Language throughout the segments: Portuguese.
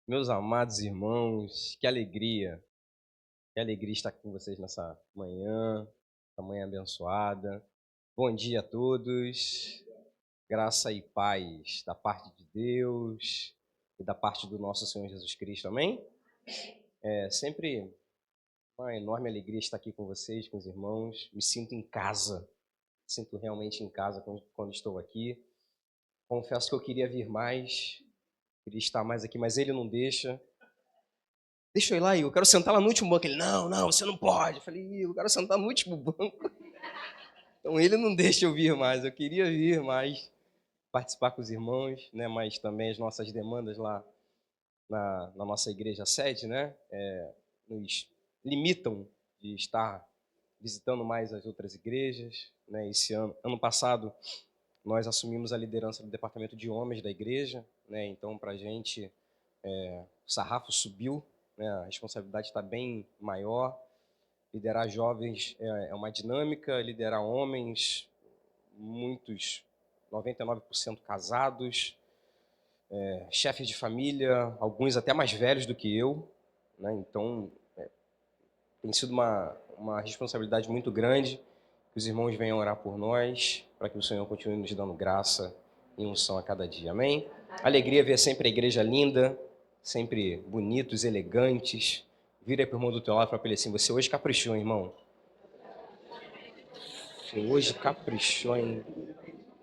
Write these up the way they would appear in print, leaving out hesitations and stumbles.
Meus amados irmãos, que alegria estar aqui com vocês nessa manhã, essa manhã abençoada. Bom dia a todos, graça e paz da parte de Deus e da parte do nosso Senhor Jesus Cristo, amém? É sempre uma enorme alegria estar aqui com vocês, com os irmãos. Me sinto em casa, me sinto realmente em casa quando estou aqui. Confesso que eu queria vir mais, queria estar mais aqui, mas ele não deixa. Deixa eu ir lá, eu quero sentar lá no último banco. Ele, não, você não pode. Eu falei, eu quero sentar no último banco. Então ele não deixa eu vir mais. Eu queria vir mais, participar com os irmãos, né? Mas também as nossas demandas lá na nossa igreja sede, né? Nos limitam de estar visitando mais as outras igrejas, né? Esse ano passado, nós assumimos a liderança do departamento de homens da igreja, né? Então, para a gente, o sarrafo subiu, né? A responsabilidade está bem maior. Liderar jovens é uma dinâmica, liderar homens, muitos, 99% casados, chefes de família, alguns até mais velhos do que eu, né? Então, tem sido uma responsabilidade muito grande. Que os irmãos venham orar por nós, para que o Senhor continue nos dando graça e unção a cada dia. Amém? Alegria ver sempre a igreja linda, sempre bonitos, elegantes. Vira aí para o irmão do teu lado e fala para ele assim, você hoje caprichou, irmão. Você hoje caprichou, hein?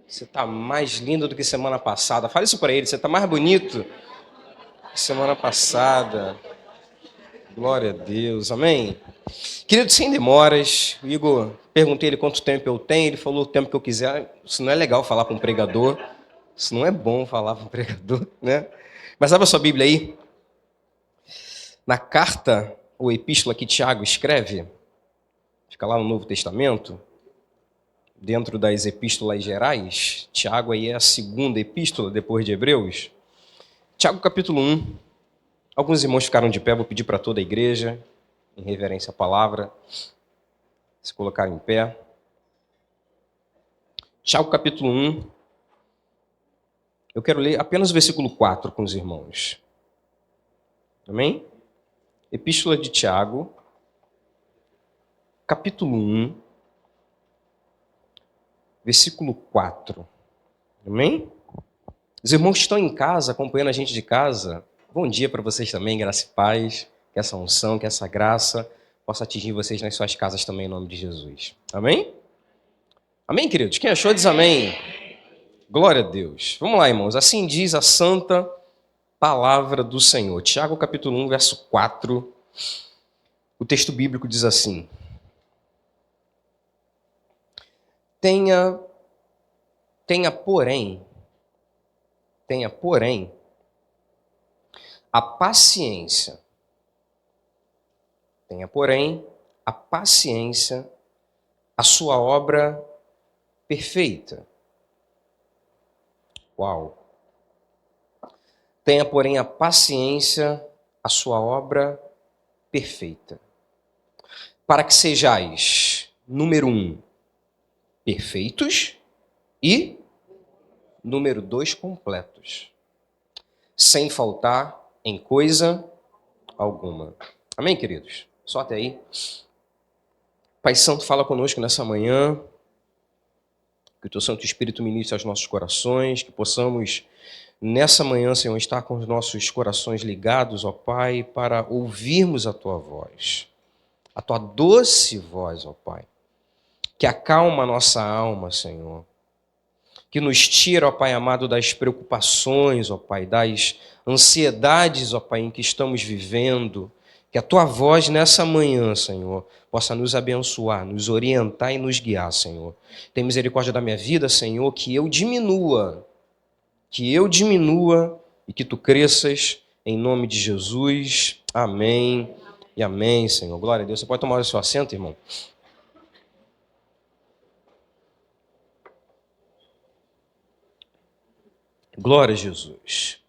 Você está mais lindo do que semana passada. Fala isso para ele, você está mais bonito que semana passada. Glória a Deus, amém? Querido, sem demoras, o Igor, perguntei ele quanto tempo eu tenho, ele falou o tempo que eu quiser. Isso não é legal falar para um pregador, isso não é bom falar para um pregador, né? Mas abre a sua Bíblia aí. Na carta, ou epístola que Tiago escreve, fica lá no Novo Testamento, dentro das epístolas gerais, Tiago aí é a segunda epístola depois de Hebreus. Tiago capítulo 1, alguns irmãos ficaram de pé, vou pedir para toda a igreja, em reverência à palavra, se colocar em pé. Tiago capítulo 1, eu quero ler apenas o versículo 4 com os irmãos. Amém? Epístola de Tiago, capítulo 1, versículo 4. Amém? Os irmãos que estão em casa, acompanhando a gente de casa, bom dia para vocês também, graça e paz, que essa unção, que essa graça possa atingir vocês nas suas casas também, em nome de Jesus. Amém? Amém, queridos? Quem achou diz amém. Glória a Deus. Vamos lá, irmãos. Assim diz a santa palavra do Senhor. Tiago capítulo 1, verso 4. O texto bíblico diz assim: Tenha, porém, a paciência. Tenha, porém, a paciência, a sua obra perfeita. Uau! Tenha, porém, a paciência, a sua obra perfeita. Para que sejais, número 1, perfeitos e, número 2, completos. Sem faltar em coisa alguma. Amém, queridos? Só até aí. Pai Santo, fala conosco nessa manhã. Que o Teu Santo Espírito ministre aos nossos corações. Que possamos, nessa manhã, Senhor, estar com os nossos corações ligados, ó Pai, para ouvirmos a Tua voz. A Tua doce voz, ó Pai. Que acalma a nossa alma, Senhor. Que nos tira, ó Pai amado, das preocupações, ó Pai, das ansiedades, ó Pai, em que estamos vivendo. Que a Tua voz nessa manhã, Senhor, possa nos abençoar, nos orientar e nos guiar, Senhor. Tem misericórdia da minha vida, Senhor, que eu diminua e que Tu cresças, em nome de Jesus. Amém e amém, Senhor. Glória a Deus. Você pode tomar o seu assento, irmão? Glória a Jesus.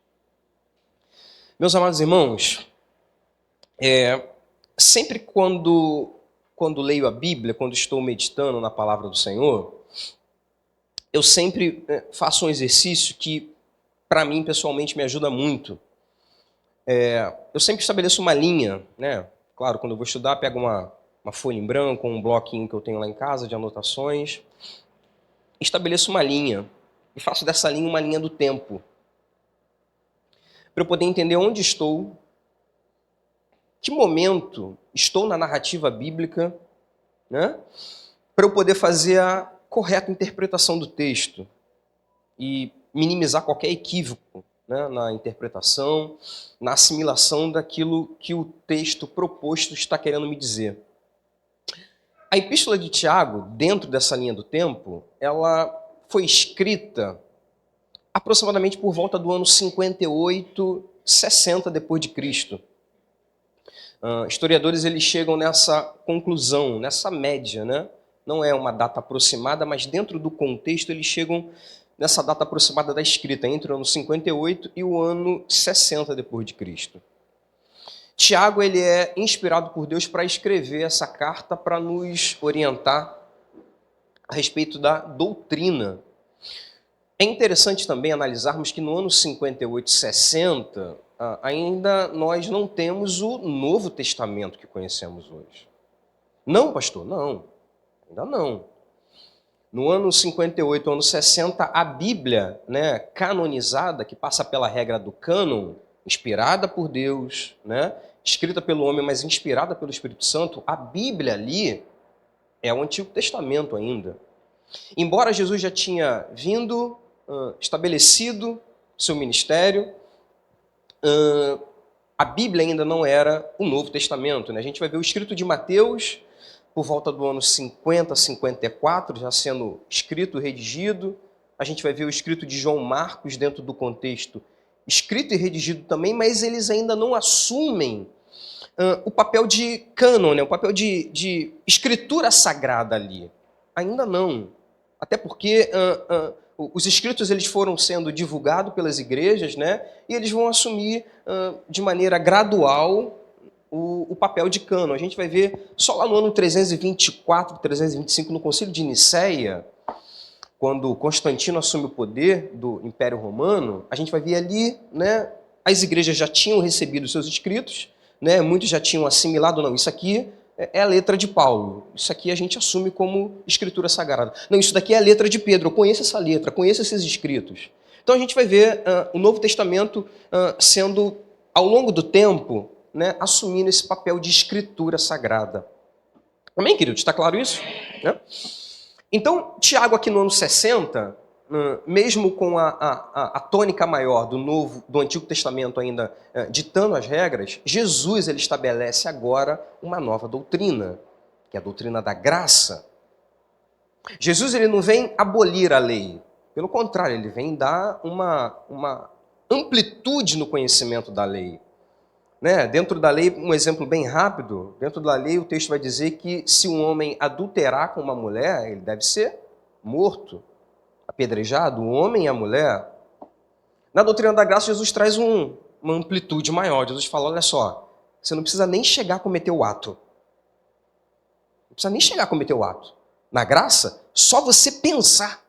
Meus amados irmãos, sempre quando leio a Bíblia, quando estou meditando na palavra do Senhor, eu sempre faço um exercício que, para mim, pessoalmente, me ajuda muito. Eu sempre estabeleço uma linha, né? Claro, quando eu vou estudar, pego uma folha em branco, um bloquinho que eu tenho lá em casa de anotações, estabeleço uma linha e faço dessa linha uma linha do tempo, para eu poder entender onde estou, que momento estou na narrativa bíblica, né? Para eu poder fazer a correta interpretação do texto e minimizar qualquer equívoco, né, na interpretação, na assimilação daquilo que o texto proposto está querendo me dizer. A Epístola de Tiago, dentro dessa linha do tempo, ela foi escrita aproximadamente por volta do ano 58, 60 depois de Cristo. Historiadores eles chegam nessa conclusão, nessa média, né? Não é uma data aproximada, mas dentro do contexto eles chegam nessa data aproximada da escrita, entre o ano 58 e o ano 60 depois de Cristo. Tiago ele é inspirado por Deus para escrever essa carta para nos orientar a respeito da doutrina. É interessante também analisarmos que no ano 58, 60, ainda nós não temos o Novo Testamento que conhecemos hoje. Não, pastor? Não, ainda não. No ano 58, ano 60, a Bíblia, né, canonizada, que passa pela regra do cânon, inspirada por Deus, né, escrita pelo homem, mas inspirada pelo Espírito Santo, a Bíblia ali é o Antigo Testamento ainda. Embora Jesus já tinha vindo, estabelecido seu ministério, a Bíblia ainda não era o Novo Testamento, né? A gente vai ver o escrito de Mateus por volta do ano 50, 54, já sendo escrito, redigido. A gente vai ver o escrito de João Marcos dentro do contexto escrito e redigido também, mas eles ainda não assumem o papel de cânon, né? O papel de escritura sagrada ali. Ainda não. Até porque os escritos eles foram sendo divulgados pelas igrejas, né? E eles vão assumir de maneira gradual o papel de cânon. A gente vai ver só lá no ano 324, 325, no Concílio de Nicéia, quando Constantino assume o poder do Império Romano, a gente vai ver ali, né, as igrejas já tinham recebido seus escritos, né, muitos já tinham assimilado, não, isso aqui é a letra de Paulo, isso aqui a gente assume como escritura sagrada. Não, isso daqui é a letra de Pedro, eu conheço essa letra, conheço esses escritos. Então a gente vai ver o Novo Testamento sendo, ao longo do tempo, né, assumindo esse papel de escritura sagrada. Amém, querido? Está claro isso? Né? Então, Tiago aqui no ano 60, mesmo com a tônica maior do Antigo Testamento ainda ditando as regras, Jesus ele estabelece agora uma nova doutrina, que é a doutrina da graça. Jesus ele não vem abolir a lei, pelo contrário, ele vem dar uma amplitude no conhecimento da lei. Né? Dentro da lei, um exemplo bem rápido, dentro da lei o texto vai dizer que se um homem adulterar com uma mulher, ele deve ser morto, apedrejado, o homem e a mulher. Na doutrina da graça, Jesus traz uma amplitude maior. Jesus fala, olha só, você não precisa nem chegar a cometer o ato. Não precisa nem chegar a cometer o ato. Na graça, só você pensar,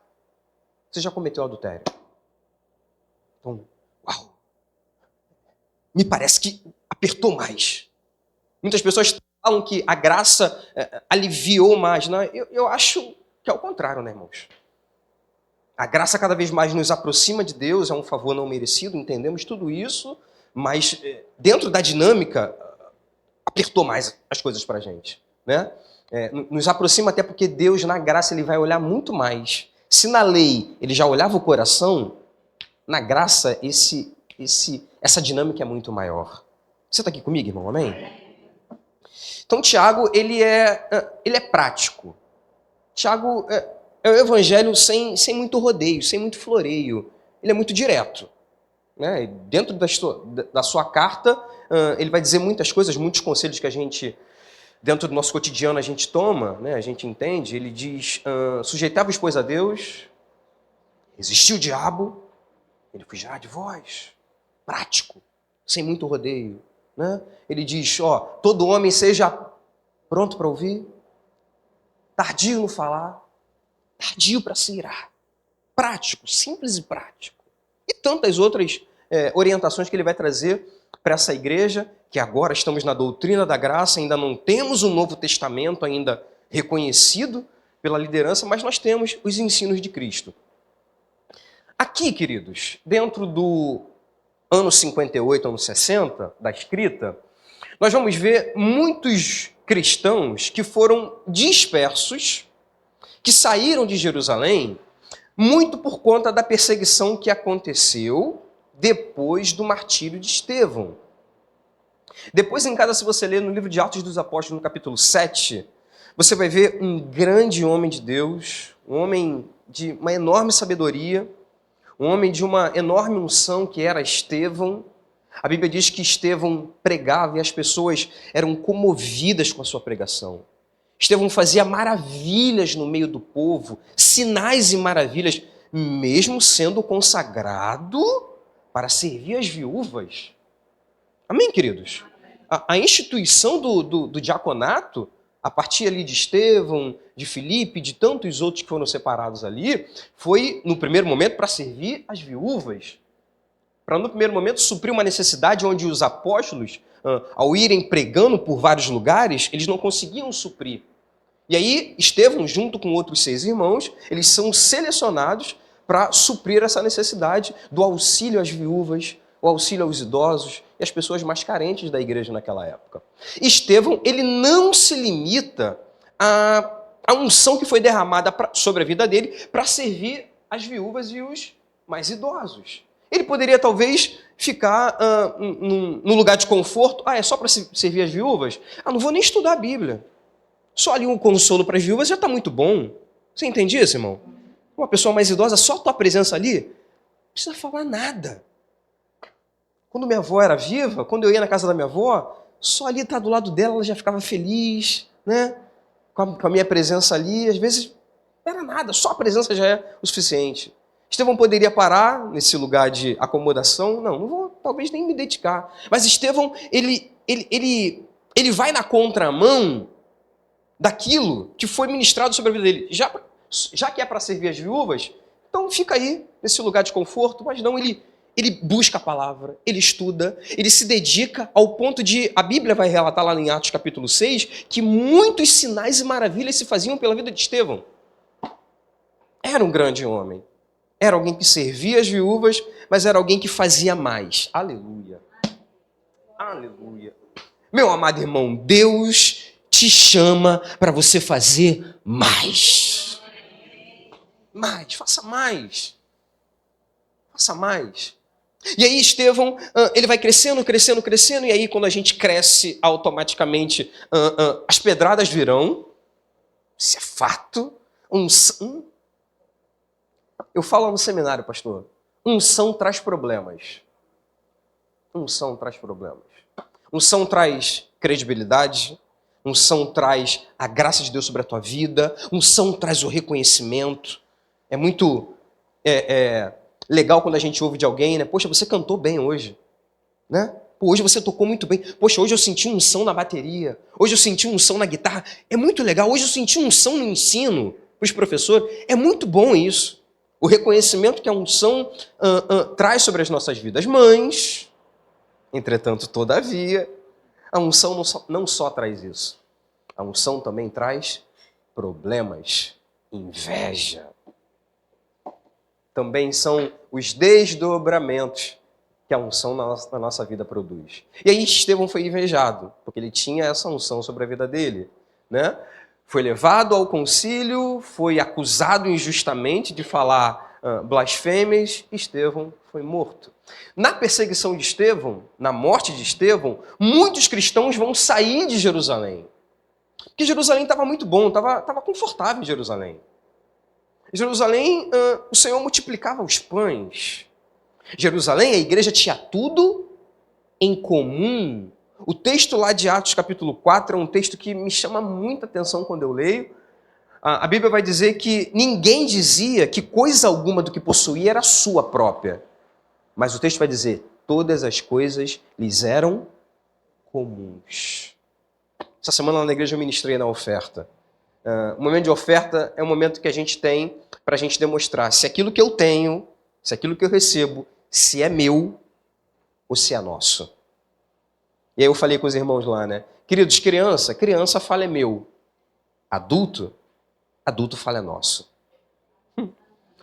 você já cometeu o adultério. Então, uau! Me parece que apertou mais. Muitas pessoas falam que a graça aliviou mais. Não, eu acho que é o contrário, né, irmãos? A graça cada vez mais nos aproxima de Deus, é um favor não merecido, entendemos tudo isso, mas dentro da dinâmica, apertou mais as coisas para a gente. Né? Nos aproxima até porque Deus, na graça, ele vai olhar muito mais. Se na lei ele já olhava o coração, na graça essa dinâmica é muito maior. Você está aqui comigo, irmão? Amém? Então, Tiago, ele é prático. Tiago é o evangelho sem muito rodeio, sem muito floreio. Ele é muito direto. Né? Dentro da sua carta, ele vai dizer muitas coisas, muitos conselhos que a gente, dentro do nosso cotidiano, a gente toma, né? A gente entende. Ele diz, sujeitai-vos, pois, a Deus, resistiu o diabo, ele fugirá de vós. Prático, sem muito rodeio. Né? Ele diz, todo homem seja pronto para ouvir, tardio no falar, tardio para se irar. Prático, simples e prático. E tantas outras orientações que ele vai trazer para essa igreja, que agora estamos na doutrina da graça, ainda não temos um Novo Testamento ainda reconhecido pela liderança, mas nós temos os ensinos de Cristo. Aqui, queridos, dentro do ano 58, ano 60, da escrita, nós vamos ver muitos cristãos que foram dispersos, que saíram de Jerusalém, muito por conta da perseguição que aconteceu depois do martírio de Estevão. Depois, em casa, se você ler no livro de Atos dos Apóstolos, no capítulo 7, você vai ver um grande homem de Deus, um homem de uma enorme sabedoria, um homem de uma enorme unção que era Estevão. A Bíblia diz que Estevão pregava e as pessoas eram comovidas com a sua pregação. Estevão fazia maravilhas no meio do povo, sinais e maravilhas, mesmo sendo consagrado para servir as viúvas. Amém, queridos? A instituição do diaconato, a partir ali de Estevão, de Filipe, de tantos outros que foram separados ali, foi, no primeiro momento, para servir as viúvas. Para, no primeiro momento, suprir uma necessidade onde os apóstolos, ao irem pregando por vários lugares, eles não conseguiam suprir. E aí, Estevão, junto com outros 6 irmãos, eles são selecionados para suprir essa necessidade do auxílio às viúvas, o auxílio aos idosos e às pessoas mais carentes da igreja naquela época. Estevão, ele não se limita à unção que foi derramada sobre a vida dele para servir as viúvas e os mais idosos. Ele poderia, talvez, ficar num lugar de conforto. É só para servir as viúvas? Não vou nem estudar a Bíblia. Só ali um consolo para as viúvas já está muito bom. Você entende isso, irmão? Uma pessoa mais idosa, só a tua presença ali, não precisa falar nada. Quando minha avó era viva, quando eu ia na casa da minha avó, só ali estar do lado dela, ela já ficava feliz, né? Com a minha presença ali. Às vezes, não era nada, só a presença já é o suficiente. Estevão poderia parar nesse lugar de acomodação. Não vou talvez nem me dedicar. Mas Estevão, ele vai na contramão daquilo que foi ministrado sobre a vida dele. Já que é para servir as viúvas, então fica aí, nesse lugar de conforto, mas não, ele busca a palavra, ele estuda, ele se dedica ao ponto de, a Bíblia vai relatar lá em Atos capítulo 6, que muitos sinais e maravilhas se faziam pela vida de Estevão. Era um grande homem. Era alguém que servia as viúvas, mas era alguém que fazia mais. Aleluia. Aleluia. Meu amado irmão, Deus te chama para você fazer mais. Mais, faça mais. Faça mais. E aí Estevão, ele vai crescendo, crescendo, crescendo, e aí quando a gente cresce, automaticamente as pedradas virão. Isso é fato. Eu falo no seminário, pastor, unção traz problemas. Unção traz problemas. Unção traz credibilidade. Unção traz a graça de Deus sobre a tua vida. Unção traz o reconhecimento. É muito legal quando a gente ouve de alguém, né? Poxa, você cantou bem hoje, né? Pô, hoje você tocou muito bem. Poxa, hoje eu senti unção na bateria. Hoje eu senti unção na guitarra. É muito legal. Hoje eu senti unção no ensino para os professores. É muito bom isso. O reconhecimento que a unção traz sobre as nossas vidas. Mas, entretanto, todavia, a unção não só traz isso. A unção também traz problemas, inveja. Também são os desdobramentos que a unção na nossa vida produz. E aí Estevão foi invejado, porque ele tinha essa unção sobre a vida dele, né? Foi levado ao concílio, foi acusado injustamente de falar blasfêmias, Estevão foi morto. Na perseguição de Estevão, na morte de Estevão, muitos cristãos vão sair de Jerusalém. Porque Jerusalém estava muito bom, estava confortável em Jerusalém. Em Jerusalém, o Senhor multiplicava os pães. Jerusalém, a igreja tinha tudo em comum. O texto lá de Atos capítulo 4 é um texto que me chama muita atenção quando eu leio. A Bíblia vai dizer que ninguém dizia que coisa alguma do que possuía era sua própria. Mas o texto vai dizer, todas as coisas lhes eram comuns. Essa semana lá na igreja eu ministrei na oferta. O momento de oferta é um momento que a gente tem para a gente demonstrar se aquilo que eu tenho, se aquilo que eu recebo, se é meu ou se é nosso. E aí eu falei com os irmãos lá, né? Queridos, criança fala é meu. Adulto fala é nosso.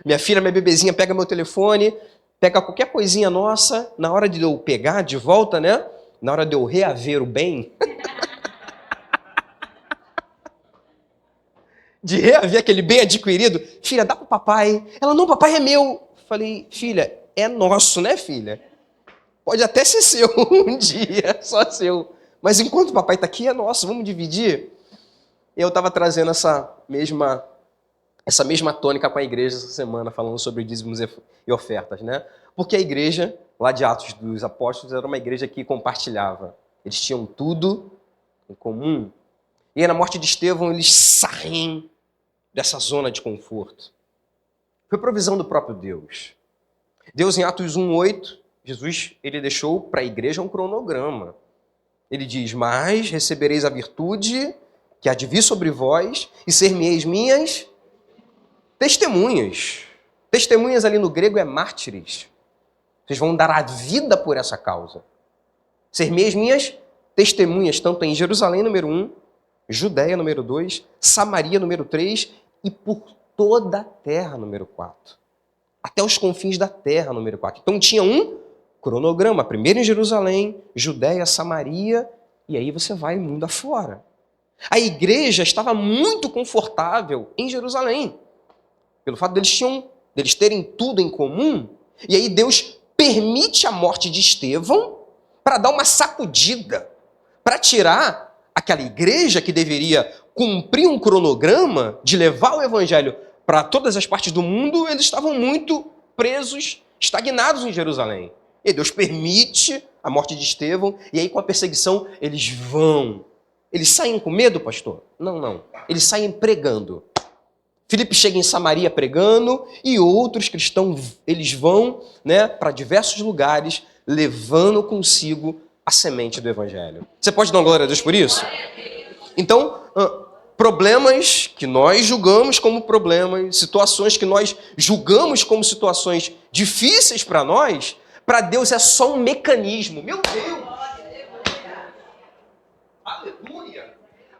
Minha filha, minha bebezinha, pega meu telefone, pega qualquer coisinha nossa, na hora de eu pegar de volta, né? Na hora de eu reaver o bem, de reaver aquele bem adquirido, filha, dá pro papai. Ela, não, papai é meu. Falei, filha, é nosso, né, filha? Pode até ser seu um dia, só seu. Mas enquanto o papai está aqui, é nosso, vamos dividir? Eu estava trazendo essa mesma tônica com a igreja essa semana, falando sobre dízimos e ofertas, né? Porque a igreja, lá de Atos dos Apóstolos, era uma igreja que compartilhava. Eles tinham tudo em comum. E aí, na morte de Estevão, eles saem dessa zona de conforto. Foi provisão do próprio Deus. Deus, em Atos 1:8, Jesus, ele deixou para a igreja um cronograma. Ele diz, mas recebereis a virtude que há de vir sobre vós e ser-me-eis minhas testemunhas. Testemunhas ali no grego é mártires. Vocês vão dar a vida por essa causa. Ser-me-eis minhas testemunhas, tanto em Jerusalém, número 1, Judéia, número 2, Samaria, número 3, e por toda a terra, número 4. Até os confins da terra, número 4. Então tinha um cronograma. Primeiro em Jerusalém, Judéia, Samaria, e aí você vai mundo afora. A igreja estava muito confortável em Jerusalém. Pelo fato deles terem tudo em comum, e aí Deus permite a morte de Estevão para dar uma sacudida, para tirar aquela igreja que deveria cumprir um cronograma de levar o evangelho para todas as partes do mundo. Eles estavam muito presos, estagnados em Jerusalém. E Deus permite a morte de Estevão, e aí com a perseguição eles vão. Eles saem com medo, pastor? Não. Eles saem pregando. Filipe chega em Samaria pregando, e outros cristãos, eles vão, né, para diversos lugares, levando consigo a semente do evangelho. Você pode dar uma glória a Deus por isso? Então, problemas que nós julgamos como problemas, situações que nós julgamos como situações difíceis para nós, para Deus é só um mecanismo. Meu Deus! Aleluia!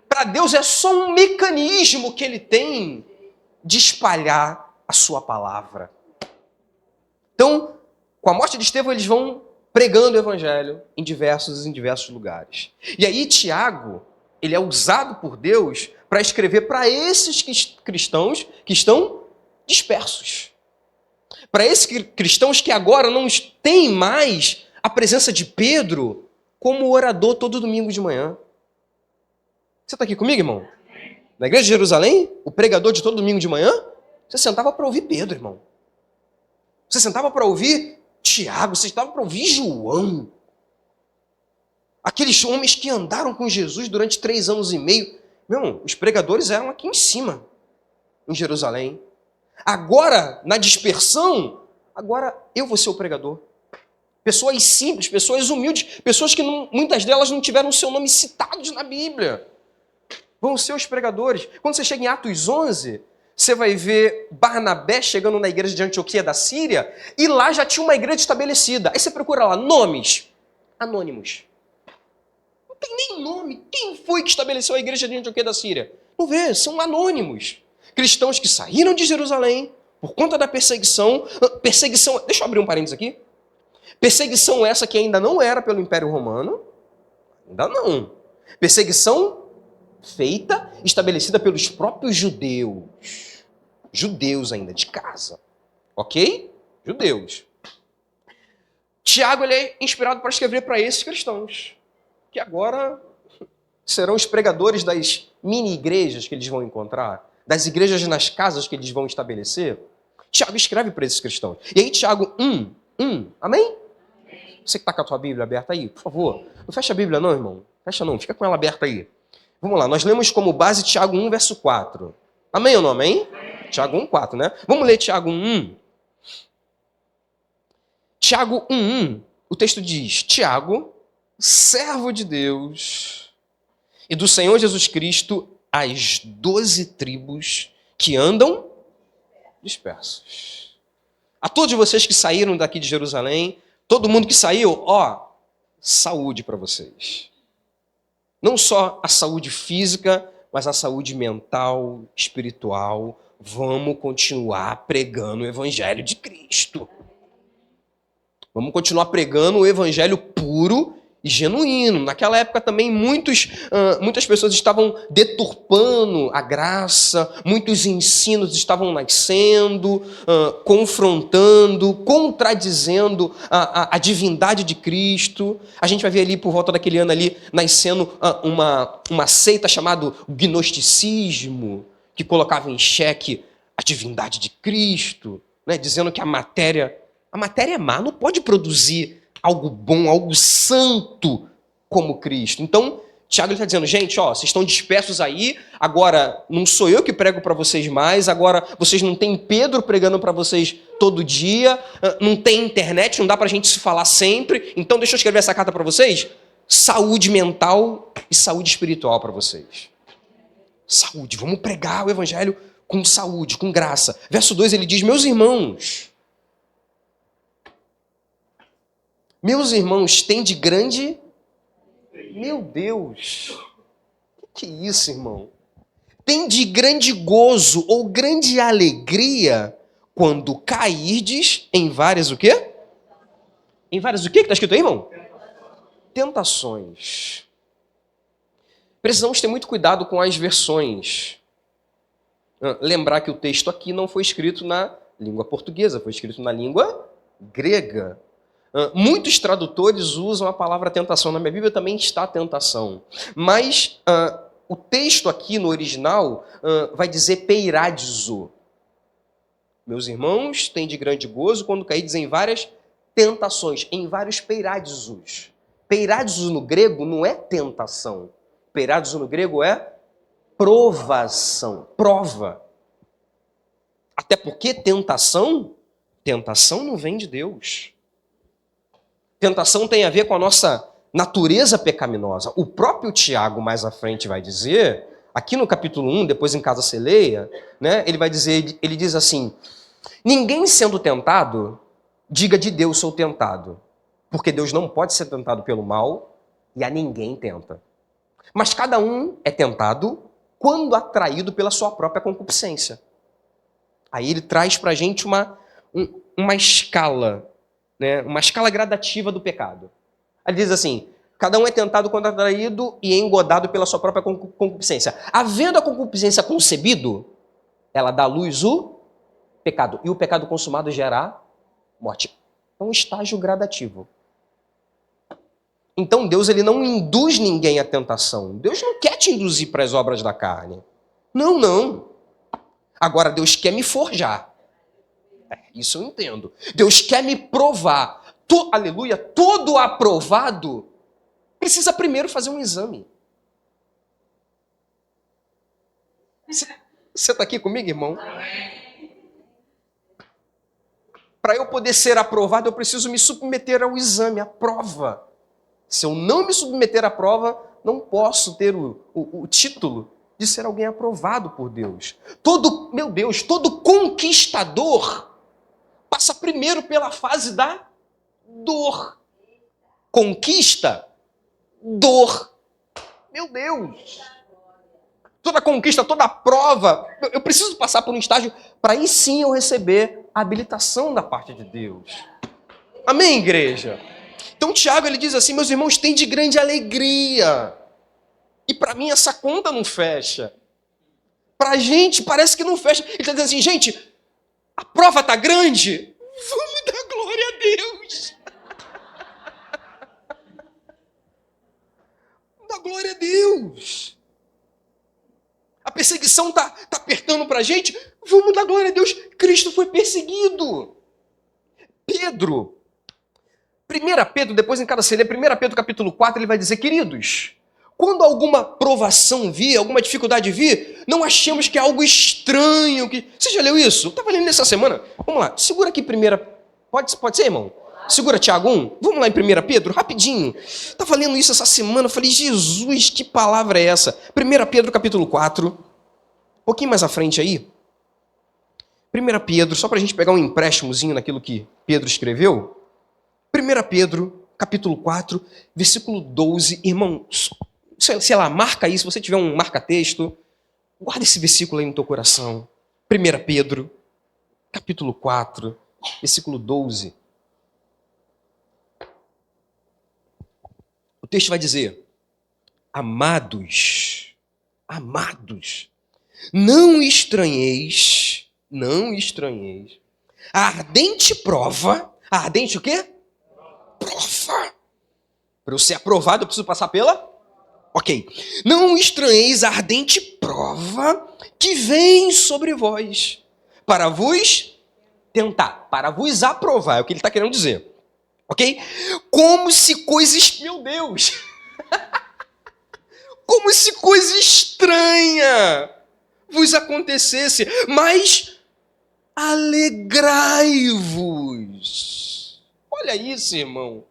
Para Deus é só um mecanismo que Ele tem de espalhar a sua palavra. Então, com a morte de Estevão, eles vão pregando o evangelho em diversos lugares. E aí Tiago, ele é usado por Deus para escrever para esses cristãos que estão dispersos. Para esses cristãos que agora não têm mais a presença de Pedro como orador todo domingo de manhã. Você está aqui comigo, irmão? Na igreja de Jerusalém, o pregador de todo domingo de manhã, você sentava para ouvir Pedro, irmão. Você sentava para ouvir Tiago, você sentava para ouvir João. Aqueles homens que andaram com Jesus durante 3 anos e meio. Meu irmão, os pregadores eram aqui em cima, em Jerusalém. Agora, na dispersão, agora eu vou ser o pregador. Pessoas simples, pessoas humildes, pessoas que muitas delas não tiveram o seu nome citados na Bíblia. Vão ser os pregadores. Quando você chega em Atos 11, você vai ver Barnabé chegando na igreja de Antioquia da Síria, e lá já tinha uma igreja estabelecida. Aí você procura lá, nomes anônimos. Não tem nem nome. Quem foi que estabeleceu a igreja de Antioquia da Síria? Não vê, são anônimos. Cristãos que saíram de Jerusalém por conta da perseguição. Deixa eu abrir um parênteses aqui. Perseguição essa que ainda não era pelo Império Romano. Ainda não. Perseguição estabelecida pelos próprios judeus. Judeus ainda, de casa. Ok? Judeus. Tiago, ele é inspirado para escrever para esses cristãos, que agora serão os pregadores das mini-igrejas que eles vão encontrar, das igrejas nas casas que eles vão estabelecer. Tiago escreve para esses cristãos. E aí, Tiago 1, amém? Você que está com a tua Bíblia aberta aí, por favor. Não fecha a Bíblia não, irmão. Fecha não, fica com ela aberta aí. Vamos lá, nós lemos como base Tiago 1, verso 4. Amém ou não amém? Tiago 1, 4, né? Vamos ler Tiago 1. Tiago 1, o texto diz, Tiago, servo de Deus e do Senhor Jesus Cristo, as 12 tribos que andam dispersos. A todos vocês que saíram daqui de Jerusalém, todo mundo que saiu, saúde para vocês. Não só a saúde física, mas a saúde mental, espiritual. Vamos continuar pregando o Evangelho de Cristo. Vamos continuar pregando o Evangelho puro e genuíno. Naquela época também muitas pessoas estavam deturpando a graça, muitos ensinos estavam nascendo, confrontando, contradizendo a divindade de Cristo. A gente vai ver ali por volta daquele ano ali nascendo uma seita chamada gnosticismo, que colocava em xeque a divindade de Cristo, né, dizendo que a matéria é má, não pode produzir algo bom, algo santo como Cristo. Então, Tiago está dizendo, gente, vocês estão dispersos aí, agora não sou eu que prego para vocês mais, agora vocês não têm Pedro pregando para vocês todo dia, não tem internet, não dá para a gente se falar sempre, então deixa eu escrever essa carta para vocês. Saúde mental e saúde espiritual para vocês. Saúde, vamos pregar o Evangelho com saúde, com graça. Verso 2 ele diz, meus irmãos, têm de grande... Meu Deus! O que é isso, irmão? Tem de grande gozo ou grande alegria quando cairdes em várias o quê? Em várias o quê que está escrito aí, irmão? Tentações. Precisamos ter muito cuidado com as versões. Lembrar que o texto aqui não foi escrito na língua portuguesa, foi escrito na língua grega. Muitos tradutores usam a palavra tentação. Na minha Bíblia também está tentação. Mas o texto aqui no original vai dizer peiradizo. Meus irmãos, têm de grande gozo quando caídes em várias tentações, em vários peiradizos. Peiradizo no grego não é tentação. Peiradizo no grego é provação, prova. Até porque tentação não vem de Deus. Tentação tem a ver com a nossa natureza pecaminosa. O próprio Tiago, mais à frente, vai dizer, aqui no capítulo 1, depois em casa você leia, né, ele diz assim, ninguém sendo tentado, diga de Deus sou tentado, porque Deus não pode ser tentado pelo mal e a ninguém tenta. Mas cada um é tentado quando atraído pela sua própria concupiscência. Aí ele traz para a gente uma escala, né? Uma escala gradativa do pecado. Ele diz assim, cada um é tentado quando atraído e engodado pela sua própria concupiscência. Havendo a concupiscência concebido, ela dá à luz o pecado. E o pecado consumado gera morte. É um estágio gradativo. Então Deus ele não induz ninguém à tentação. Deus não quer te induzir para as obras da carne. Não. Agora Deus quer me forjar. Isso eu entendo. Deus quer me provar. Aleluia, todo aprovado precisa primeiro fazer um exame. Você está aqui comigo, irmão? Para eu poder ser aprovado, eu preciso me submeter ao exame, à prova. Se eu não me submeter à prova, não posso ter o título de ser alguém aprovado por Deus. Todo conquistador passa primeiro pela fase da dor. Conquista, dor. Meu Deus! Toda conquista, toda prova, eu preciso passar por um estágio para aí sim eu receber a habilitação da parte de Deus. Amém, igreja? Então Tiago ele diz assim, meus irmãos, tem de grande alegria. E para mim essa conta não fecha. Para a gente parece que não fecha. Ele está dizendo assim, gente, a prova está grande, vamos dar glória a Deus. Vamos dar glória a Deus. A perseguição está apertando para a gente, vamos dar glória a Deus. Cristo foi perseguido. Pedro, 1 Pedro, depois em cada você lê, 1 Pedro capítulo 4, ele vai dizer, queridos, quando alguma provação vir, alguma dificuldade vir, não achemos que é algo estranho. Você já leu isso? Eu estava lendo nessa semana. Vamos lá, segura aqui primeira. Pode ser, irmão? Segura Tiago 1. Vamos lá em 1 Pedro, rapidinho. Estava lendo isso essa semana, eu falei, Jesus, que palavra é essa? 1 Pedro capítulo 4, um pouquinho mais à frente aí. 1 Pedro, só para a gente pegar um empréstimozinho naquilo que Pedro escreveu. 1 Pedro capítulo 4, versículo 12. Irmão, sei lá, marca aí, se você tiver um marca-texto, guarda esse versículo aí no teu coração. 1 Pedro, capítulo 4, versículo 12. O texto vai dizer: Amados, não estranheis a ardente prova. A ardente o quê? Prova. Para eu ser aprovado, eu preciso passar pela? Ok. Não estranheis a ardente prova que vem sobre vós, para vos tentar, para vos aprovar. É o que ele está querendo dizer. Ok? Como se coisas... Meu Deus! Como se coisa estranha vos acontecesse, mas alegrai-vos. Olha isso, irmão.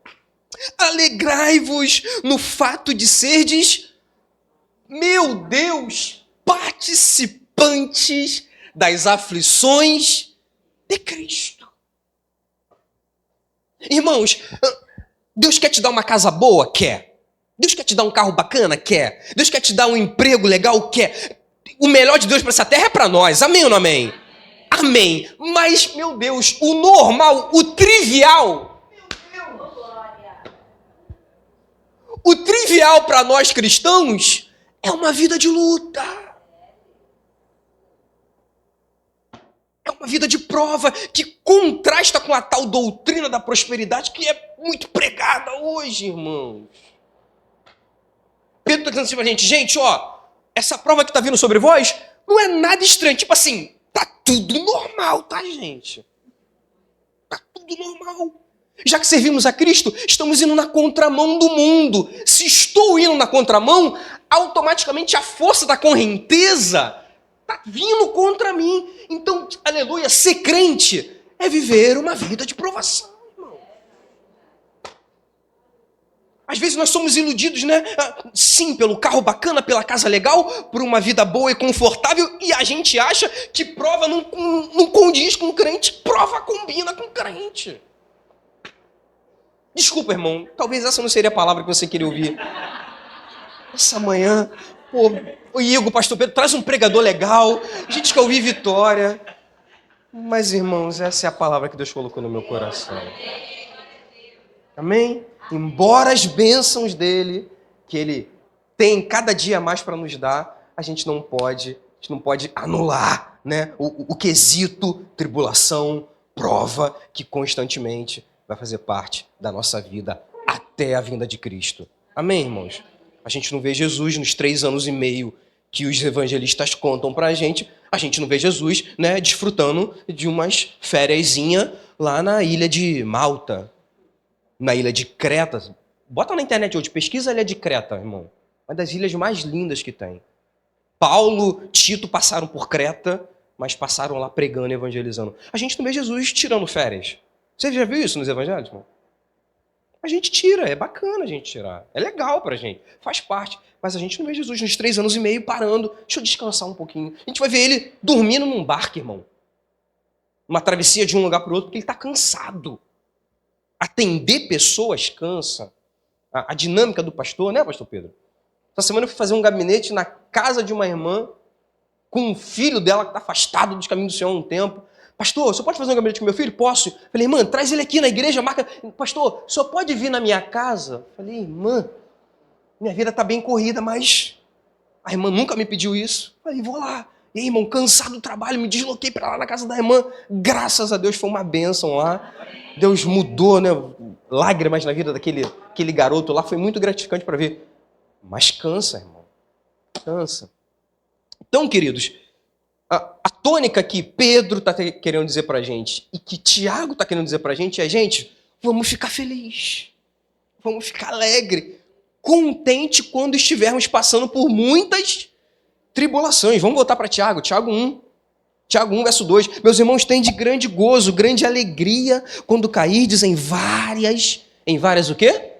Alegrai-vos no fato de serdes, meu Deus, participantes das aflições de Cristo. Irmãos, Deus quer te dar uma casa boa? Quer. Deus quer te dar um carro bacana? Quer. Deus quer te dar um emprego legal? Quer. O melhor de Deus para essa terra é para nós. Amém ou não amém? Amém. Mas, meu Deus, o normal, o trivial para nós cristãos é uma vida de luta. É uma vida de prova que contrasta com a tal doutrina da prosperidade que é muito pregada hoje, irmãos. Pedro está dizendo assim pra gente, ó, essa prova que está vindo sobre vós não é nada estranho. Tipo assim, tá tudo normal, tá, gente? Tá tudo normal. Já que servimos a Cristo, estamos indo na contramão do mundo. Se estou indo na contramão, automaticamente a força da correnteza está vindo contra mim. Então, aleluia, ser crente é viver uma vida de provação, irmão. Às vezes nós somos iludidos, né? Sim, pelo carro bacana, pela casa legal, por uma vida boa e confortável, e a gente acha que prova não condiz com o crente, prova combina com o crente. Desculpa, irmão, talvez essa não seria a palavra que você queria ouvir. Essa manhã, pô, o Igor, pastor Pedro, traz um pregador legal, a gente quer ouvir vitória. Mas, irmãos, essa é a palavra que Deus colocou no meu coração. Amém? Embora as bênçãos dele, que ele tem cada dia mais para nos dar, a gente não pode anular, né, o quesito tribulação, prova, que constantemente vai fazer parte da nossa vida até a vinda de Cristo. Amém, irmãos? A gente não vê Jesus nos 3 anos e meio que os evangelistas contam pra gente, a gente não vê Jesus, né, desfrutando de umas fériasinhas lá na ilha de Malta, na ilha de Creta. Bota na internet hoje, pesquisa a ilha de Creta, irmão. Uma das ilhas mais lindas que tem. Paulo, Tito passaram por Creta, mas passaram lá pregando e evangelizando. A gente não vê Jesus tirando férias. Você já viu isso nos evangelhos, irmão? A gente tira, é bacana a gente tirar. É legal pra gente, faz parte. Mas a gente não vê Jesus nos 3 anos e meio parando. Deixa eu descansar um pouquinho. A gente vai ver ele dormindo num barco, irmão. Uma travessia de um lugar para o outro, porque ele está cansado. Atender pessoas cansa. A dinâmica do pastor, né, pastor Pedro? Essa semana eu fui fazer um gabinete na casa de uma irmã com um filho dela que está afastado dos caminhos do Senhor há um tempo. Pastor, o senhor pode fazer um gabinete com meu filho? Posso. Falei, irmã, traz ele aqui na igreja, marca. Pastor, o senhor pode vir na minha casa? Falei, irmã, minha vida está bem corrida, mas a irmã nunca me pediu isso. Falei, vou lá. E aí, irmão, cansado do trabalho, me desloquei para lá na casa da irmã. Graças a Deus foi uma bênção lá. Deus mudou, né? Lágrimas na vida daquele garoto lá. Foi muito gratificante para ver. Mas cansa, irmão. Cansa. Então, queridos, a tônica que Pedro está querendo dizer para a gente e que Tiago está querendo dizer para a gente é, gente, vamos ficar felizes. Vamos ficar alegre. Contente quando estivermos passando por muitas tribulações. Vamos voltar para Tiago. Tiago 1, verso 2. Meus irmãos, tem de grande gozo, grande alegria quando cairdes em várias o quê?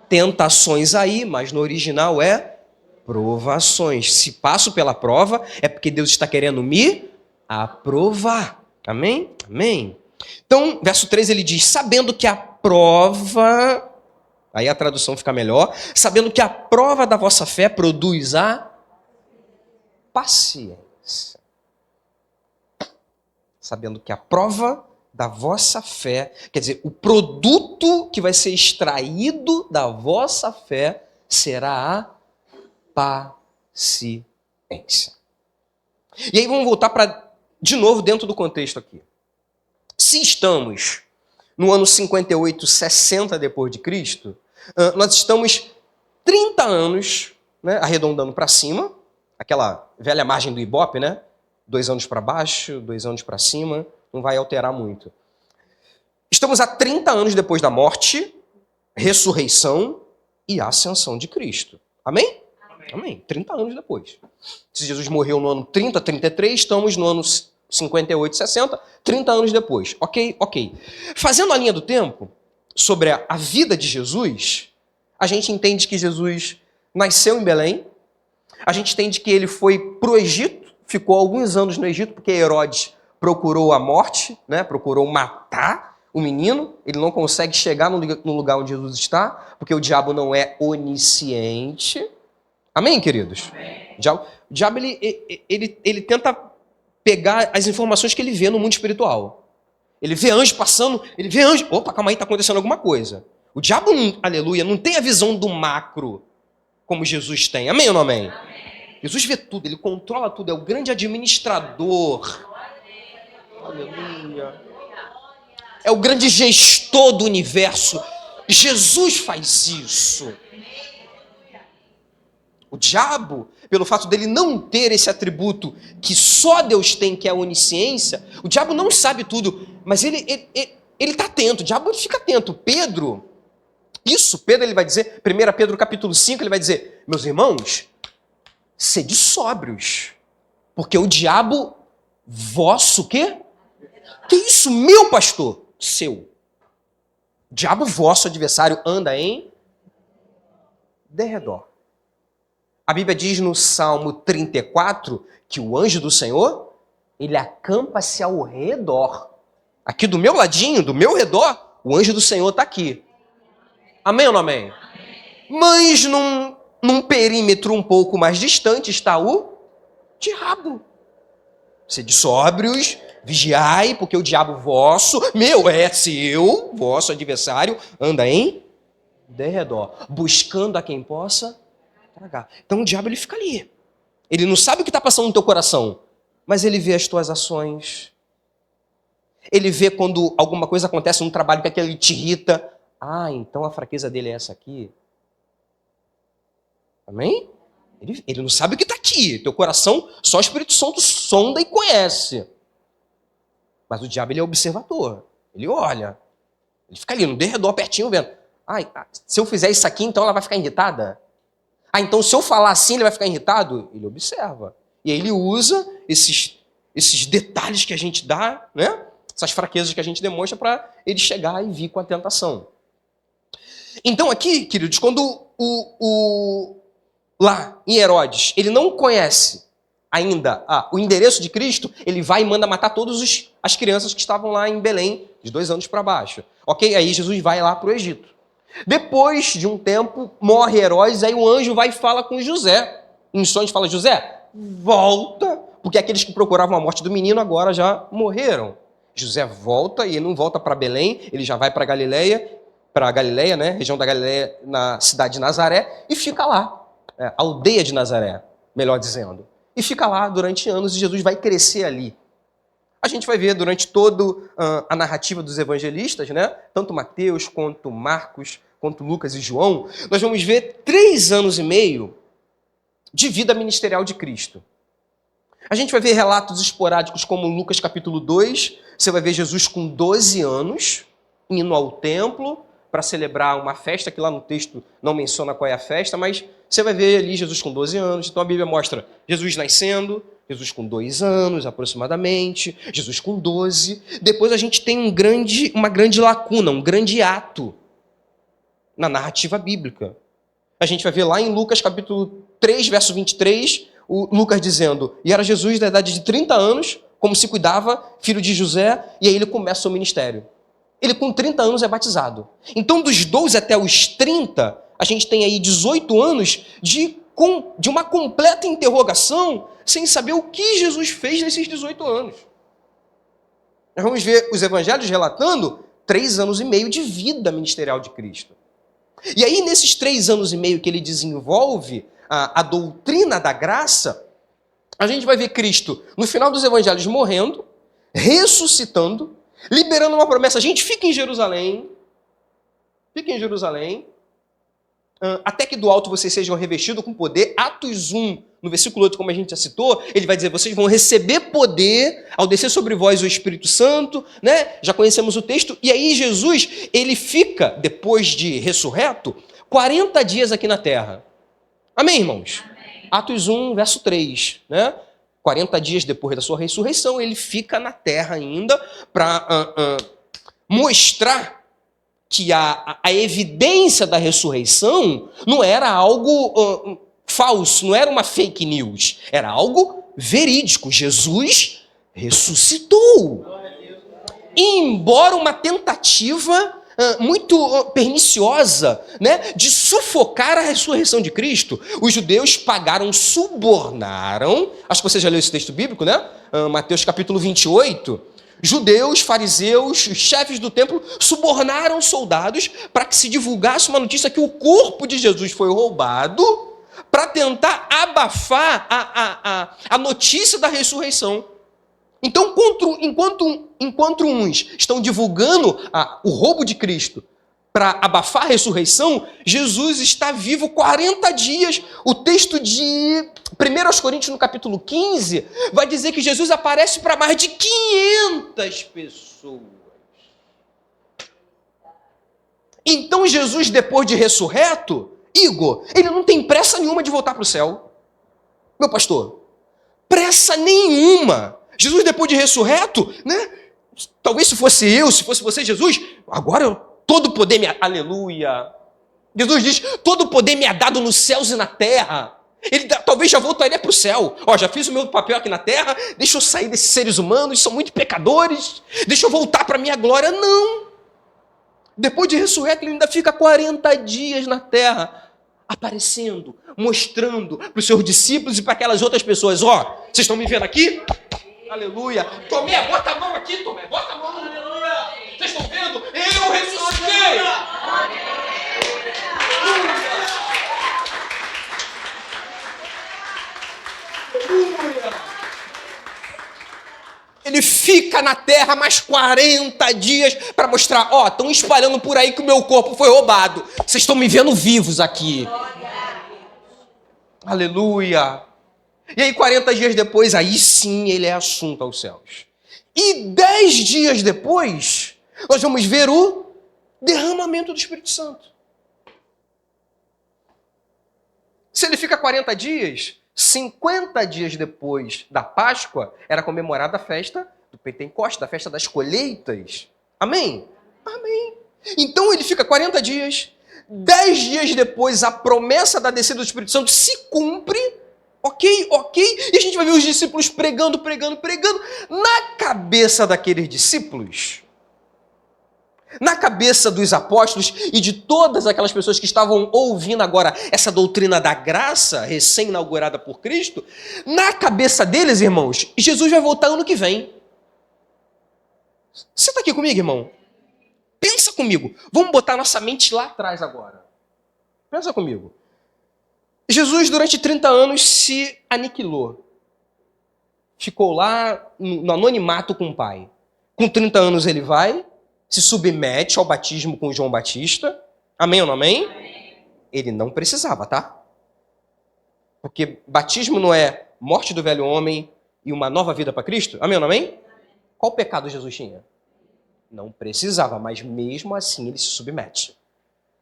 Tentações aí, mas no original é provações. Se passo pela prova, é porque Deus está querendo me aprovar. Amém? Amém. Então, verso 3 ele diz, sabendo que a prova Aí a tradução fica melhor. Sabendo que a prova da vossa fé produz a paciência. Sabendo que a prova da vossa fé, quer dizer, o produto que vai ser extraído da vossa fé será a paciência. E aí vamos voltar de novo dentro do contexto aqui. Se estamos no ano 58, 60 depois de Cristo, nós estamos 30 anos, né, arredondando para cima, aquela velha margem do Ibope, né? 2 anos para baixo, 2 anos para cima, não vai alterar muito. Estamos a 30 anos depois da morte, ressurreição e ascensão de Cristo. Amém? Amém. 30 anos depois. Se Jesus morreu no ano 30, 33, estamos no ano 58, 60, 30 anos depois. Ok? Fazendo a linha do tempo sobre a vida de Jesus, a gente entende que Jesus nasceu em Belém, a gente entende que ele foi para o Egito, ficou alguns anos no Egito, porque Herodes procurou a morte, né? Procurou matar o menino, ele não consegue chegar no lugar onde Jesus está, porque o diabo não é onisciente. Amém, queridos? Amém. O diabo ele tenta pegar as informações que ele vê no mundo espiritual. Ele vê anjo passando, ele vê anjo. Opa, calma aí, está acontecendo alguma coisa. O diabo, aleluia, não tem a visão do macro como Jesus tem. Amém ou não amém? Amém. Jesus vê tudo, ele controla tudo, é o grande administrador. Aleluia. É o grande gestor do universo. Jesus faz isso. O diabo, pelo fato dele não ter esse atributo que só Deus tem, que é a onisciência, o diabo não sabe tudo, mas ele está atento, o diabo fica atento. Pedro ele vai dizer, 1 Pedro capítulo 5, ele vai dizer, meus irmãos, sede sóbrios, porque o diabo vosso, o quê? Que isso, meu pastor? Seu. O diabo vosso adversário anda em derredor. A Bíblia diz no Salmo 34 que o anjo do Senhor, ele acampa-se ao redor. Aqui do meu ladinho, do meu redor, o anjo do Senhor está aqui. Amém ou não amém? Amém. Mas num perímetro um pouco mais distante está o diabo. Sede sóbrios, vigiai, porque o diabo vosso, seu, vosso adversário, anda em derredor, buscando a quem possa tragar. Então o diabo ele fica ali. Ele não sabe o que está passando no teu coração, mas ele vê as tuas ações. Ele vê quando alguma coisa acontece no trabalho que aquilo te irrita. Ah, então a fraqueza dele é essa aqui. Amém? Ele não sabe o que está aqui. Teu coração, só o Espírito Santo sonda e conhece. Mas o diabo ele é observador. Ele olha. Ele fica ali no derredor, pertinho, vendo. Se eu fizer isso aqui, então ela vai ficar irritada? Então se eu falar assim, ele vai ficar irritado? Ele observa. E aí ele usa esses detalhes que a gente dá, né? Essas fraquezas que a gente demonstra para ele chegar e vir com a tentação. Então aqui, queridos, quando lá em Herodes, ele não conhece ainda o endereço de Cristo, ele vai e manda matar todas as crianças que estavam lá em Belém, de 2 anos para baixo. Ok? Aí Jesus vai lá para o Egito. Depois de um tempo, morre Herodes, aí o anjo vai e fala com José. Em sonhos fala, José, volta, porque aqueles que procuravam a morte do menino agora já morreram. José volta, e ele não volta para Belém, ele já vai para Galileia, né? Região da Galileia, na cidade de Nazaré, e fica lá. Aldeia de Nazaré, melhor dizendo. E fica lá durante anos, e Jesus vai crescer ali. A gente vai ver durante toda a narrativa dos evangelistas, né? Tanto Mateus, quanto Marcos, quanto Lucas e João, nós vamos ver 3 anos e meio de vida ministerial de Cristo. A gente vai ver relatos esporádicos como Lucas capítulo 2, você vai ver Jesus com 12 anos, indo ao templo para celebrar uma festa, que lá no texto não menciona qual é a festa, mas você vai ver ali Jesus com 12 anos. Então a Bíblia mostra Jesus nascendo, Jesus com 2 anos aproximadamente, Jesus com 12. Depois a gente tem uma grande lacuna, um grande ato na narrativa bíblica. A gente vai ver lá em Lucas capítulo 3, verso 23, o Lucas dizendo, e era Jesus da idade de 30 anos, como se cuidava, filho de José, e aí ele começa o ministério. ele com 30 anos é batizado. Então, dos 12 até os 30, a gente tem aí 18 anos de uma completa interrogação, sem saber o que Jesus fez nesses 18 anos. Nós vamos ver os evangelhos relatando 3 anos e meio de vida ministerial de Cristo. E aí, nesses 3 anos e meio que ele desenvolve a doutrina da graça, a gente vai ver Cristo, no final dos evangelhos, morrendo, ressuscitando, liberando uma promessa. Gente, fica em Jerusalém, até que do alto vocês sejam revestidos com poder. Atos 1, no versículo 8, como a gente já citou, ele vai dizer, vocês vão receber poder ao descer sobre vós o Espírito Santo, né? Já conhecemos o texto. E aí Jesus, ele fica, depois de ressurreto, 40 dias aqui na terra. Amém, irmãos? Amém. Atos 1, verso 3, né? 40 dias depois da sua ressurreição, ele fica na terra ainda para mostrar que a evidência da ressurreição não era algo falso, não era uma fake news, era algo verídico. Jesus ressuscitou. E embora uma tentativa muito perniciosa, né, de sufocar a ressurreição de Cristo, os judeus subornaram, acho que você já leu esse texto bíblico, né? Mateus capítulo 28, judeus, fariseus, os chefes do templo subornaram soldados para que se divulgasse uma notícia que o corpo de Jesus foi roubado, para tentar abafar a notícia da ressurreição. Então, enquanto uns estão divulgando o roubo de Cristo para abafar a ressurreição, Jesus está vivo 40 dias. O texto de 1 Coríntios, no capítulo 15, vai dizer que Jesus aparece para mais de 500 pessoas. Então, Jesus, depois de ressurreto, Igor, ele não tem pressa nenhuma de voltar para o céu. Meu pastor, pressa nenhuma. Jesus, depois de ressurreto, né? Talvez se fosse eu, se fosse você, Jesus, agora todo poder me... Aleluia. Jesus diz, todo poder me é dado nos céus e na terra. Ele talvez já voltaria para o céu. Já fiz o meu papel aqui na terra, deixa eu sair desses seres humanos, são muito pecadores, deixa eu voltar para a minha glória. Não. Depois de ressurreto, ele ainda fica 40 dias na terra, aparecendo, mostrando para os seus discípulos e para aquelas outras pessoas. Vocês estão me vendo aqui? Aleluia. Tomé, bota a mão aqui, Tomé. Bota a mão. Aleluia. Vocês estão vendo? Eu ressuscitei. Aleluia. Ele fica na terra mais 40 dias para mostrar, estão espalhando por aí que o meu corpo foi roubado. Vocês estão me vendo vivos aqui. Aleluia. E aí, 40 dias depois, aí sim ele é assunto aos céus. E 10 dias depois, nós vamos ver o derramamento do Espírito Santo. Se ele fica 40 dias, 50 dias depois da Páscoa, era comemorada a festa do Pentecostes, da festa das colheitas. Amém? Amém. Então ele fica 40 dias, 10 dias depois, a promessa da descida do Espírito Santo se cumpre. Ok? E a gente vai ver os discípulos pregando. Na cabeça daqueles discípulos, na cabeça dos apóstolos e de todas aquelas pessoas que estavam ouvindo agora essa doutrina da graça, recém-inaugurada por Cristo, na cabeça deles, irmãos, Jesus vai voltar ano que vem. Você está aqui comigo, irmão? Pensa comigo. Vamos botar nossa mente lá atrás agora. Pensa comigo. Jesus, durante 30 anos, se aniquilou. Ficou lá no anonimato com o Pai. Com 30 anos ele vai, se submete ao batismo com João Batista. Amém ou não amém? Amém. Ele não precisava, tá? Porque batismo não é morte do velho homem e uma nova vida para Cristo? Amém ou não amém? Qual pecado Jesus tinha? Não precisava, mas mesmo assim ele se submete.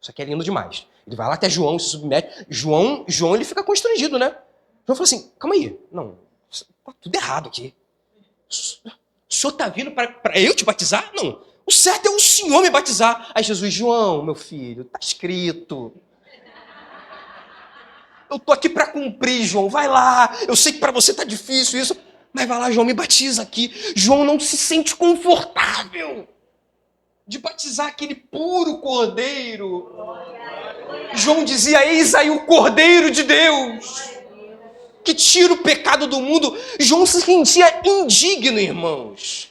Isso aqui é lindo demais. Ele vai lá até João, se submete. João ele fica constrangido, né? João fala assim, calma aí. Não, tá tudo errado aqui. O senhor tá vindo para eu te batizar? Não, o certo é o senhor me batizar. Aí Jesus, João, meu filho, tá escrito. Eu tô aqui para cumprir, João. Vai lá. Eu sei que para você tá difícil isso. Mas vai lá, João, me batiza aqui. João não se sente confortável de batizar aquele puro cordeiro. João dizia, eis aí o Cordeiro de Deus, que tira o pecado do mundo. João se sentia indigno, irmãos,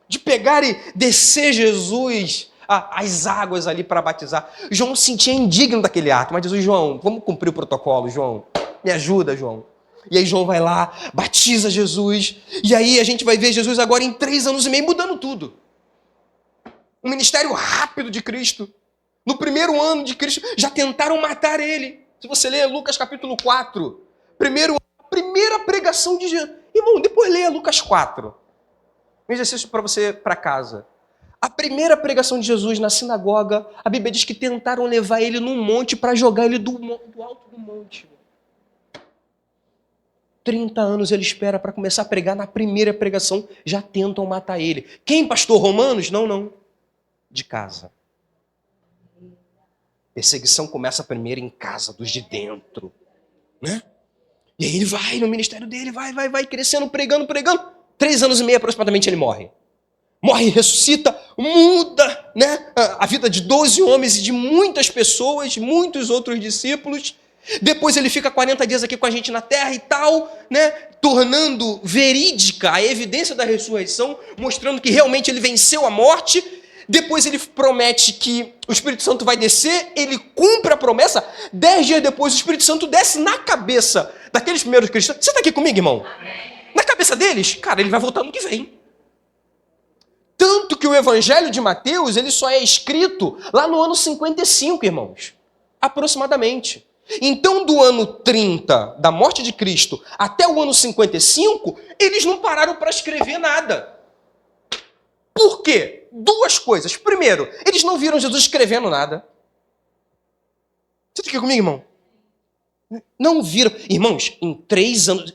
de pegar e descer Jesus as águas ali para batizar. João se sentia indigno daquele ato, mas Jesus, João, vamos cumprir o protocolo, João. Me ajuda, João. E aí João vai lá, batiza Jesus, e aí a gente vai ver Jesus agora em 3 anos e meio mudando tudo. Um ministério rápido de Cristo. No primeiro ano de Cristo, já tentaram matar ele. Se você ler Lucas capítulo 4, a primeira pregação de Jesus. Irmão, depois leia Lucas 4. Um exercício para você para casa. A primeira pregação de Jesus na sinagoga, a Bíblia diz que tentaram levar ele num monte para jogar ele do alto do monte. 30 anos ele espera para começar a pregar. Na primeira pregação, já tentam matar ele. Quem, pastor? Romanos? Não. De casa. Perseguição começa primeiro em casa, dos de dentro, né? E aí ele vai no ministério dele, vai crescendo, pregando. 3 anos e meio aproximadamente ele morre. Morre, ressuscita, muda, né, a vida de 12 homens e de muitas pessoas, muitos outros discípulos. Depois ele fica 40 dias aqui com a gente na terra e tal, né, tornando verídica a evidência da ressurreição, mostrando que realmente ele venceu a morte. Depois ele promete que o Espírito Santo vai descer, ele cumpre a promessa. 10 dias depois o Espírito Santo desce na cabeça daqueles primeiros cristãos. Você está aqui comigo, irmão? Na cabeça deles, cara, ele vai voltar no que vem. Tanto que o Evangelho de Mateus, ele só é escrito lá no ano 55, irmãos. Aproximadamente. Então, do ano 30 da morte de Cristo até o ano 55, eles não pararam para escrever nada. Por quê? 2 coisas. Primeiro, eles não viram Jesus escrevendo nada. Você está aqui comigo, irmão? Não viram. Irmãos, em 3 anos...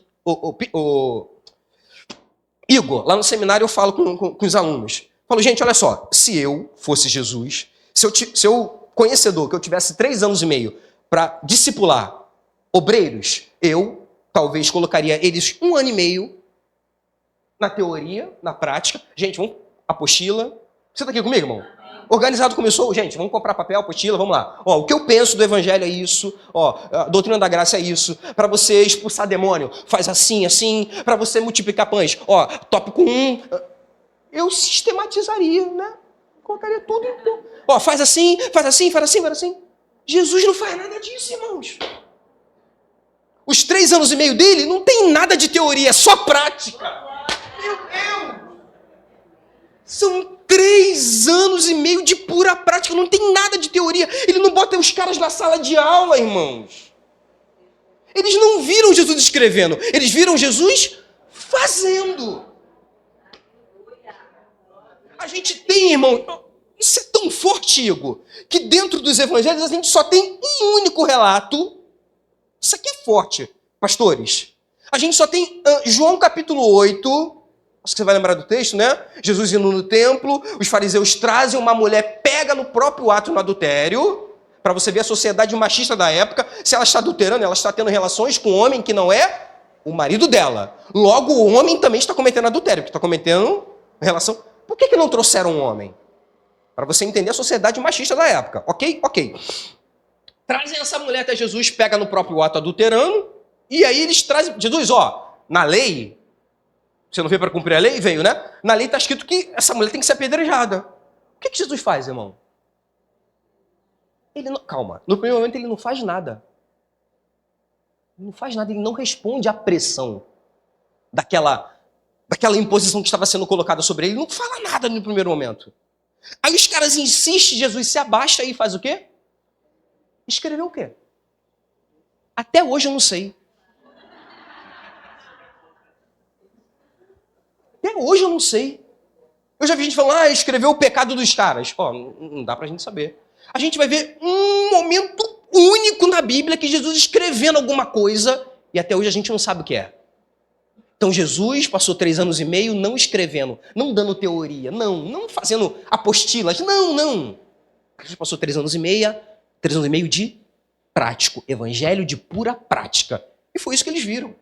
Igor, lá no seminário eu falo com os alunos. Falo, gente, olha só. Se eu fosse Jesus, se eu conhecedor, que eu tivesse 3 anos e meio para discipular obreiros, eu talvez colocaria eles 1 ano e meio na teoria, na prática. Gente, vamos... apostila. Você está aqui comigo, irmão? Organizado começou, gente, vamos comprar papel, apostila, vamos lá. Ó, o que eu penso do evangelho é isso, ó, a doutrina da graça é isso. Para você expulsar demônio, faz assim. Para você multiplicar pães, ó, tópico 1. Eu sistematizaria, né? Colocaria tudo em tudo. Ó, faz assim. Jesus não faz nada disso, irmãos. Os 3 anos e meio dele não tem nada de teoria, é só prática. Meu Deus! São 3 anos e meio de pura prática, não tem nada de teoria. Ele não bota os caras na sala de aula, irmãos. Eles não viram Jesus escrevendo, eles viram Jesus fazendo. A gente tem, irmão, isso é tão forte, Igor, que dentro dos evangelhos a gente só tem um único relato. Isso aqui é forte, pastores. A gente só tem João capítulo 8... Acho que você vai lembrar do texto, né? Jesus indo no templo, os fariseus trazem uma mulher, pega no próprio ato no adultério, para você ver a sociedade machista da época. Se ela está adulterando, ela está tendo relações com um homem que não é o marido dela. Logo, o homem também está cometendo adultério, porque está cometendo relação. Por que não trouxeram um homem? Para você entender a sociedade machista da época, ok? Trazem essa mulher até Jesus, pega no próprio ato adulterando, e aí eles trazem... Jesus, ó, na lei... Você não veio para cumprir a lei? Veio, né? Na lei está escrito que essa mulher tem que ser apedrejada. O que Jesus faz, irmão? Ele não... Calma. No primeiro momento ele não faz nada. Ele não responde à pressão daquela imposição que estava sendo colocada sobre ele. Ele não fala nada no primeiro momento. Aí os caras insistem, Jesus se abaixa e faz o quê? Escreveu o quê? Até hoje eu não sei. Até hoje eu não sei. Eu já vi gente falando, escreveu o pecado dos caras. Ó, não dá pra gente saber. A gente vai ver um momento único na Bíblia que Jesus escrevendo alguma coisa e até hoje a gente não sabe o que é. Então Jesus passou 3 anos e meio não escrevendo, não dando teoria, não fazendo apostilas, não. Jesus passou 3 anos e meio de prático, evangelho de pura prática. E foi isso que eles viram.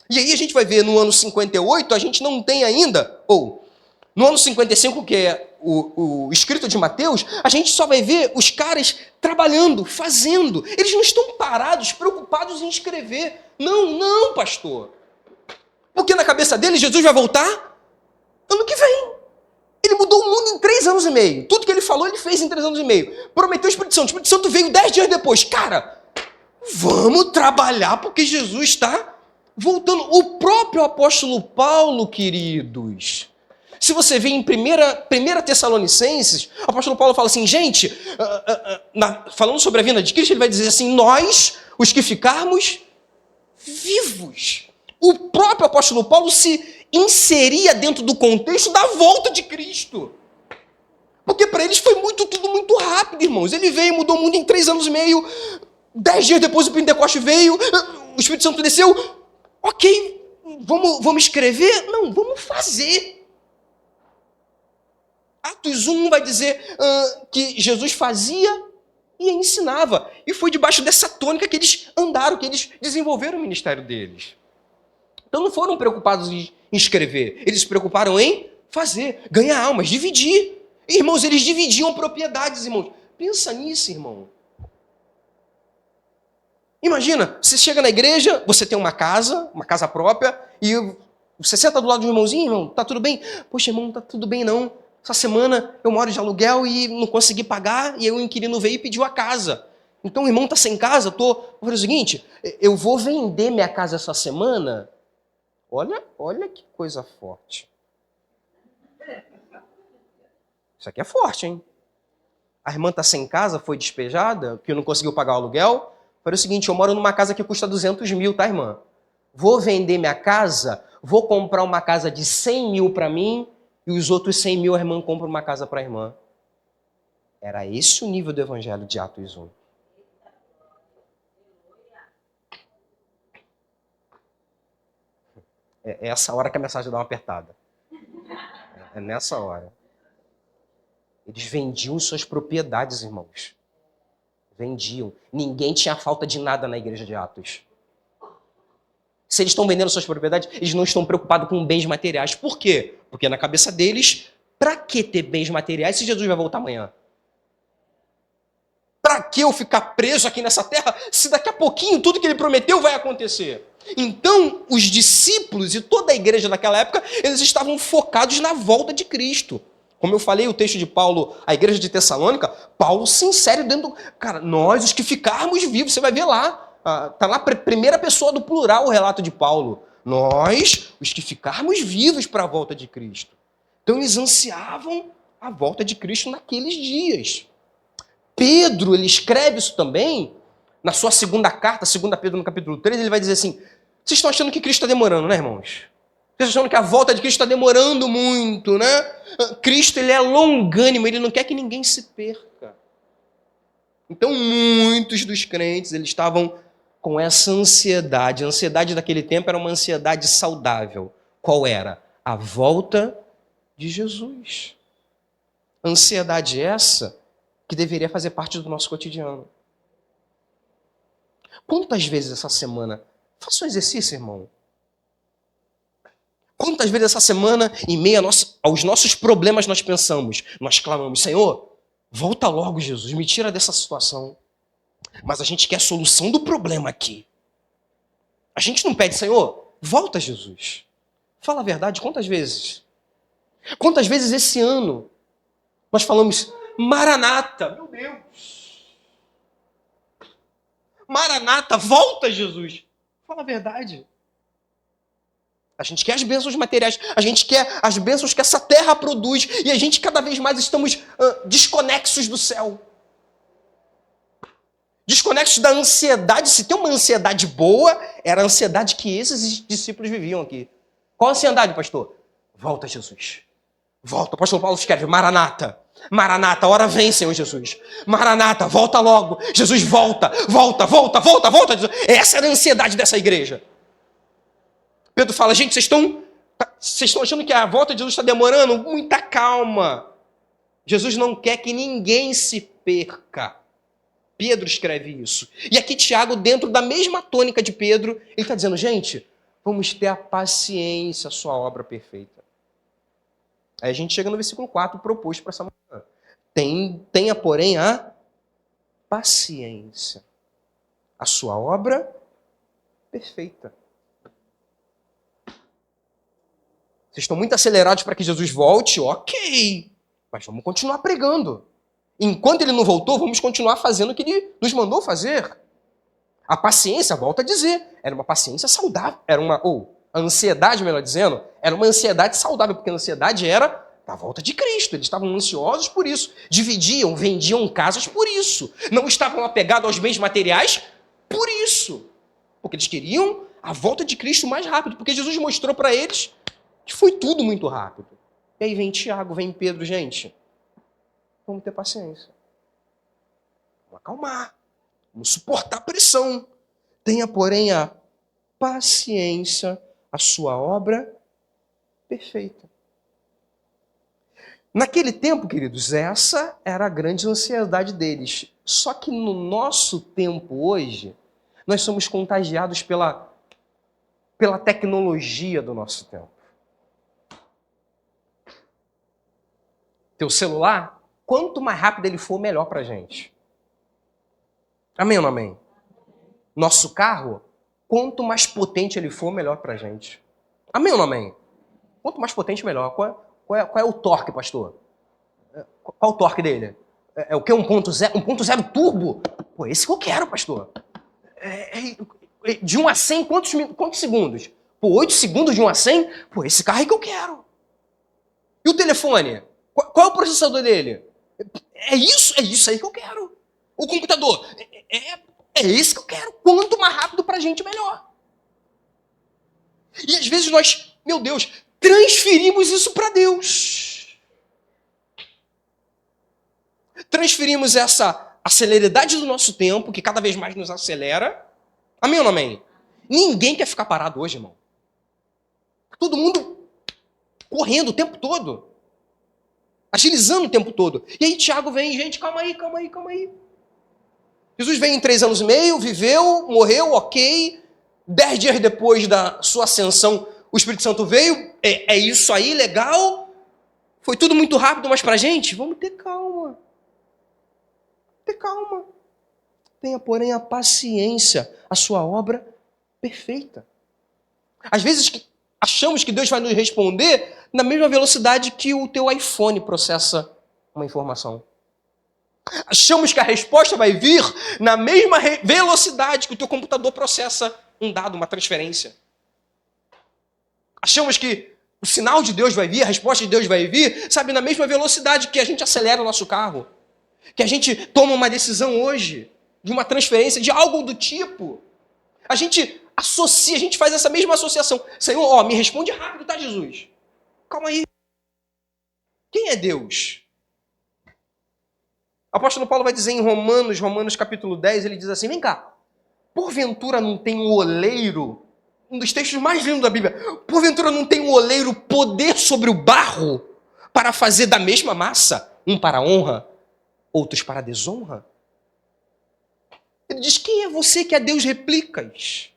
E aí a gente vai ver no ano 58, a gente não tem ainda, ou no ano 55, que é o escrito de Mateus, a gente só vai ver os caras trabalhando, fazendo. Eles não estão parados, preocupados em escrever. Não, pastor. Porque na cabeça deles, Jesus vai voltar ano que vem. Ele mudou o mundo em 3 anos e meio. Tudo que ele falou, ele fez em 3 anos e meio. Prometeu o Espírito Santo. O Espírito Santo veio 10 dias depois. Cara, vamos trabalhar porque Jesus está voltando. O próprio apóstolo Paulo, queridos. Se você vê em 1 Tessalonicenses, o apóstolo Paulo fala assim, gente, falando sobre a vinda de Cristo, ele vai dizer assim, nós, os que ficarmos vivos. O próprio apóstolo Paulo se inseria dentro do contexto da volta de Cristo. Porque para eles foi tudo muito rápido, irmãos. Ele veio, mudou o mundo em 3 anos e meio, 10 dias depois o Pentecoste veio, o Espírito Santo desceu. Ok, vamos escrever? Não, vamos fazer. Atos 1 vai dizer que Jesus fazia e ensinava. E foi debaixo dessa tônica que eles andaram, que eles desenvolveram o ministério deles. Então não foram preocupados em escrever, eles se preocuparam em fazer, ganhar almas, dividir. Irmãos, eles dividiam propriedades, irmãos. Pensa nisso, irmão. Imagina, você chega na igreja, você tem uma casa própria, e você senta do lado de um irmãozinho, irmão, tá tudo bem? Poxa, irmão, não tá tudo bem não. Essa semana eu moro de aluguel e não consegui pagar, e aí o inquilino veio e pediu a casa. Então o irmão está sem casa, vou fazer o seguinte, eu vou vender minha casa essa semana. Olha que coisa forte. Isso aqui é forte, hein? A irmã está sem casa, foi despejada, porque não conseguiu pagar o aluguel. Foi o seguinte, eu moro numa casa que custa 200 mil, tá, irmã? Vou vender minha casa, vou comprar uma casa de 100 mil para mim, e os outros 100 mil a irmã compra uma casa para a irmã. Era esse o nível do evangelho de Atos 1. É essa hora que a mensagem dá uma apertada. É nessa hora. Eles vendiam suas propriedades, irmãos. Vendiam. Ninguém tinha falta de nada na igreja de Atos. Se eles estão vendendo suas propriedades, eles não estão preocupados com bens materiais. Por quê? Porque na cabeça deles, para que ter bens materiais se Jesus vai voltar amanhã? Para que eu ficar preso aqui nessa terra se daqui a pouquinho tudo que ele prometeu vai acontecer? Então, os discípulos e toda a igreja daquela época, eles estavam focados na volta de Cristo. Como eu falei, o texto de Paulo, a igreja de Tessalônica, Paulo se insere dentro do... Cara, nós, os que ficarmos vivos, você vai ver lá. Está lá, primeira pessoa do plural, o relato de Paulo. Nós, os que ficarmos vivos para a volta de Cristo. Então, eles ansiavam a volta de Cristo naqueles dias. Pedro, ele escreve isso também, na sua segunda carta, 2 Pedro, no capítulo 3, ele vai dizer assim, vocês estão achando que Cristo está demorando, né, irmãos? Vocês estão achando que a volta de Cristo está demorando muito, né? Cristo, ele é longânimo, ele não quer que ninguém se perca. Então, muitos dos crentes, eles estavam com essa ansiedade. A ansiedade daquele tempo era uma ansiedade saudável. Qual era? A volta de Jesus. Ansiedade essa que deveria fazer parte do nosso cotidiano. Quantas vezes essa semana... Faça um exercício, irmão. Quantas vezes essa semana, em meio aos nossos problemas, nós pensamos, nós clamamos, Senhor, volta logo, Jesus, me tira dessa situação. Mas a gente quer a solução do problema aqui. A gente não pede, Senhor, volta, Jesus. Fala a verdade, quantas vezes? Quantas vezes esse ano nós falamos, Maranata, meu Deus. Maranata, volta, Jesus. Fala a verdade. A gente quer as bênçãos materiais, a gente quer as bênçãos que essa terra produz, e a gente cada vez mais estamos desconexos do céu. Desconexos da ansiedade. Se tem uma ansiedade boa, era a ansiedade que esses discípulos viviam aqui. Qual a ansiedade, pastor? Volta, Jesus. Volta. O apóstolo Paulo escreve, Maranata. Maranata, a hora vem, Senhor Jesus. Maranata, volta logo. Jesus, volta, volta, volta, volta, volta. Essa era a ansiedade dessa igreja. Pedro fala, gente, vocês estão achando que a volta de Jesus está demorando? Muita calma. Jesus não quer que ninguém se perca. Pedro escreve isso. E aqui Tiago, dentro da mesma tônica de Pedro, ele está dizendo, gente, vamos ter a paciência, a sua obra perfeita. Aí a gente chega no versículo 4, proposto para essa manhã. Tenha, porém, a paciência. A sua obra perfeita. Vocês estão muito acelerados para que Jesus volte? Ok. Mas vamos continuar pregando. Enquanto ele não voltou, vamos continuar fazendo o que ele nos mandou fazer. A paciência, volto a dizer, era uma paciência saudável. A ansiedade, melhor dizendo, era uma ansiedade saudável, porque a ansiedade era da volta de Cristo. Eles estavam ansiosos por isso. Dividiam, vendiam casas por isso. Não estavam apegados aos bens materiais por isso. Porque eles queriam a volta de Cristo mais rápido. Porque Jesus mostrou para eles que foi tudo muito rápido. E aí vem Tiago, vem Pedro, gente. Vamos ter paciência. Vamos acalmar. Vamos suportar a pressão. Tenha, porém, a paciência, a sua obra perfeita. Naquele tempo, queridos, essa era a grande ansiedade deles. Só que no nosso tempo hoje, nós somos contagiados pela tecnologia do nosso tempo. Teu celular, quanto mais rápido ele for, melhor pra gente. Amém ou não amém? Nosso carro, quanto mais potente ele for, melhor pra gente. Amém ou não amém? Quanto mais potente, melhor. Qual é o torque, pastor? Qual o torque dele? É o quê? 1.0? 1.0 turbo? Pô, esse que eu quero, pastor. De 1 a 100, quantos segundos? Pô, 8 segundos de 1 a 100? Pô, esse carro é que eu quero. E o telefone? Qual é o processador dele? É isso aí que eu quero. O computador? É esse que eu quero. Quanto mais rápido pra gente, melhor. E às vezes nós, meu Deus, transferimos isso para Deus. Transferimos essa celeridade do nosso tempo, que cada vez mais nos acelera. Amém ou não amém? Ninguém quer ficar parado hoje, irmão. Todo mundo correndo o tempo todo. Agilizando o tempo todo. E aí Tiago vem, gente, calma aí. Jesus veio em 3 anos e meio, viveu, morreu, ok. 10 dias depois da sua ascensão, o Espírito Santo veio. É isso aí, legal. Foi tudo muito rápido, mas pra gente, vamos ter calma. Tenha, porém, a paciência, a sua obra perfeita. Às vezes achamos que Deus vai nos responder na mesma velocidade que o teu iPhone processa uma informação. Achamos que a resposta vai vir na mesma velocidade que o teu computador processa um dado, uma transferência. Achamos que o sinal de Deus vai vir, a resposta de Deus vai vir, sabe, na mesma velocidade que a gente acelera o nosso carro. Que a gente toma uma decisão hoje, de uma transferência, de algo do tipo. A gente associa, a gente faz essa mesma associação. Senhor, me responde rápido, tá, Jesus? Calma aí. Quem é Deus? O apóstolo Paulo vai dizer em Romanos capítulo 10, ele diz assim, vem cá, porventura não tem um oleiro, um dos textos mais lindos da Bíblia, porventura não tem um oleiro poder sobre o barro para fazer da mesma massa, um para a honra, outros para a desonra? Ele diz, quem é você que a Deus replicas?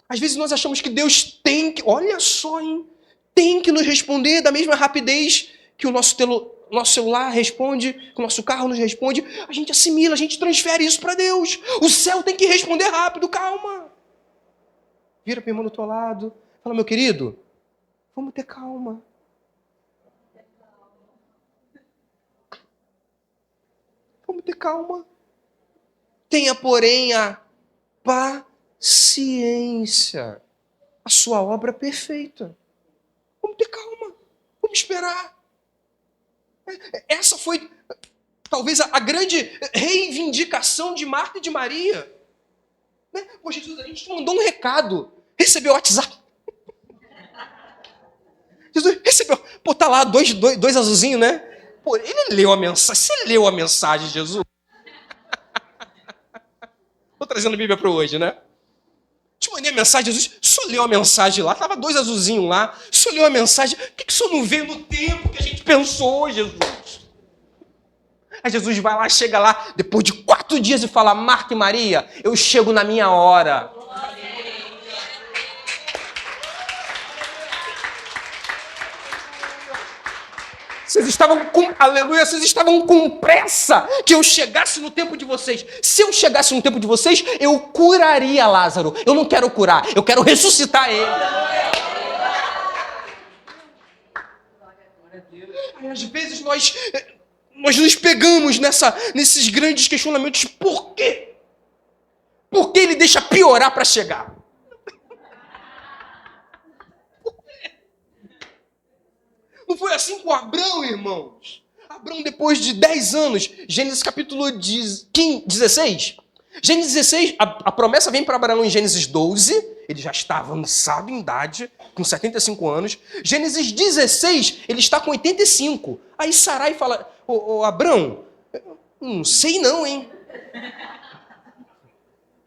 Às vezes nós achamos que Deus tem que, olha só, tem que nos responder da mesma rapidez que o nosso celular responde, que o nosso carro nos responde. A gente assimila, a gente transfere isso para Deus. O céu tem que responder rápido, calma. Vira para o irmão do teu lado, fala, meu querido, vamos ter calma. Vamos ter calma. Tenha, porém, a paciência, a sua obra perfeita. Vamos ter calma, vamos esperar. Essa foi, talvez, a grande reivindicação de Marta e de Maria. Pô, Jesus, a gente te mandou um recado. Recebeu o WhatsApp. Jesus recebeu. Pô, tá lá, dois azulzinhos, né? Pô, ele leu a mensagem. Você leu a mensagem, Jesus? Tô trazendo a Bíblia para hoje, né? Te mandei a mensagem, Jesus, o senhor leu a mensagem lá, tava 2 azulzinhos lá, o senhor leu a mensagem, por que o senhor não veio no tempo que a gente pensou, Jesus? Aí Jesus vai lá, chega lá, depois de 4 dias e fala, Marta e Maria, eu chego na minha hora. aleluia, vocês estavam com pressa que eu chegasse no tempo de vocês. Se eu chegasse no tempo de vocês, eu curaria Lázaro. Eu não quero curar, eu quero ressuscitar ele. Aí, às vezes nós nos pegamos nesses grandes questionamentos. Por quê? Por que ele deixa piorar para chegar? Não foi assim com Abrão, irmãos? Abrão, depois de 10 anos, Gênesis capítulo 16. Gênesis 16, a promessa vem para Abraão em Gênesis 12. Ele já está avançado em idade, com 75 anos. Gênesis 16, ele está com 85. Aí Sarai fala, ô Abrão, não sei não, hein?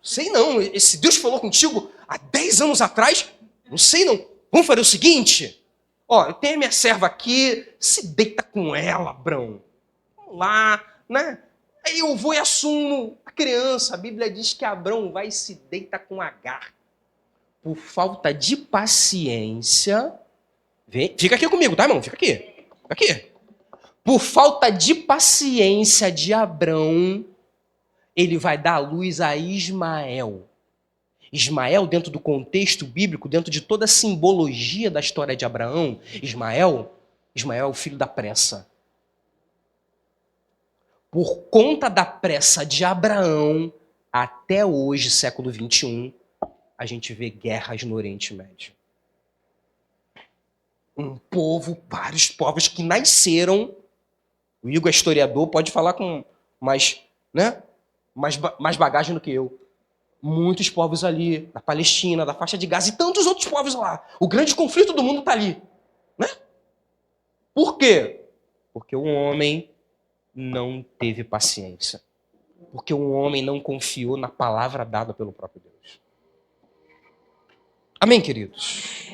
Sei não, esse Deus falou contigo há 10 anos atrás? Não sei não. Vamos fazer o seguinte... Ó, eu tenho a minha serva aqui, se deita com ela, Abrão. Vamos lá, né? Aí eu vou e assumo a criança. A Bíblia diz que Abrão vai e se deita com Agar. Por falta de paciência... Fica aqui comigo, tá, irmão? Fica aqui. Fica aqui. Por falta de paciência de Abrão, ele vai dar à luz a Ismael. Ismael, dentro do contexto bíblico, dentro de toda a simbologia da história de Abraão, Ismael é o filho da pressa. Por conta da pressa de Abraão, até hoje, século 21, a gente vê guerras no Oriente Médio. Vários povos que nasceram, o Igor é historiador, pode falar com mais bagagem do que eu. Muitos povos ali, da Palestina, da faixa de Gaza e tantos outros povos lá. O grande conflito do mundo está ali. Né? Por quê? Porque o homem não teve paciência. Porque o homem não confiou na palavra dada pelo próprio Deus. Amém, queridos?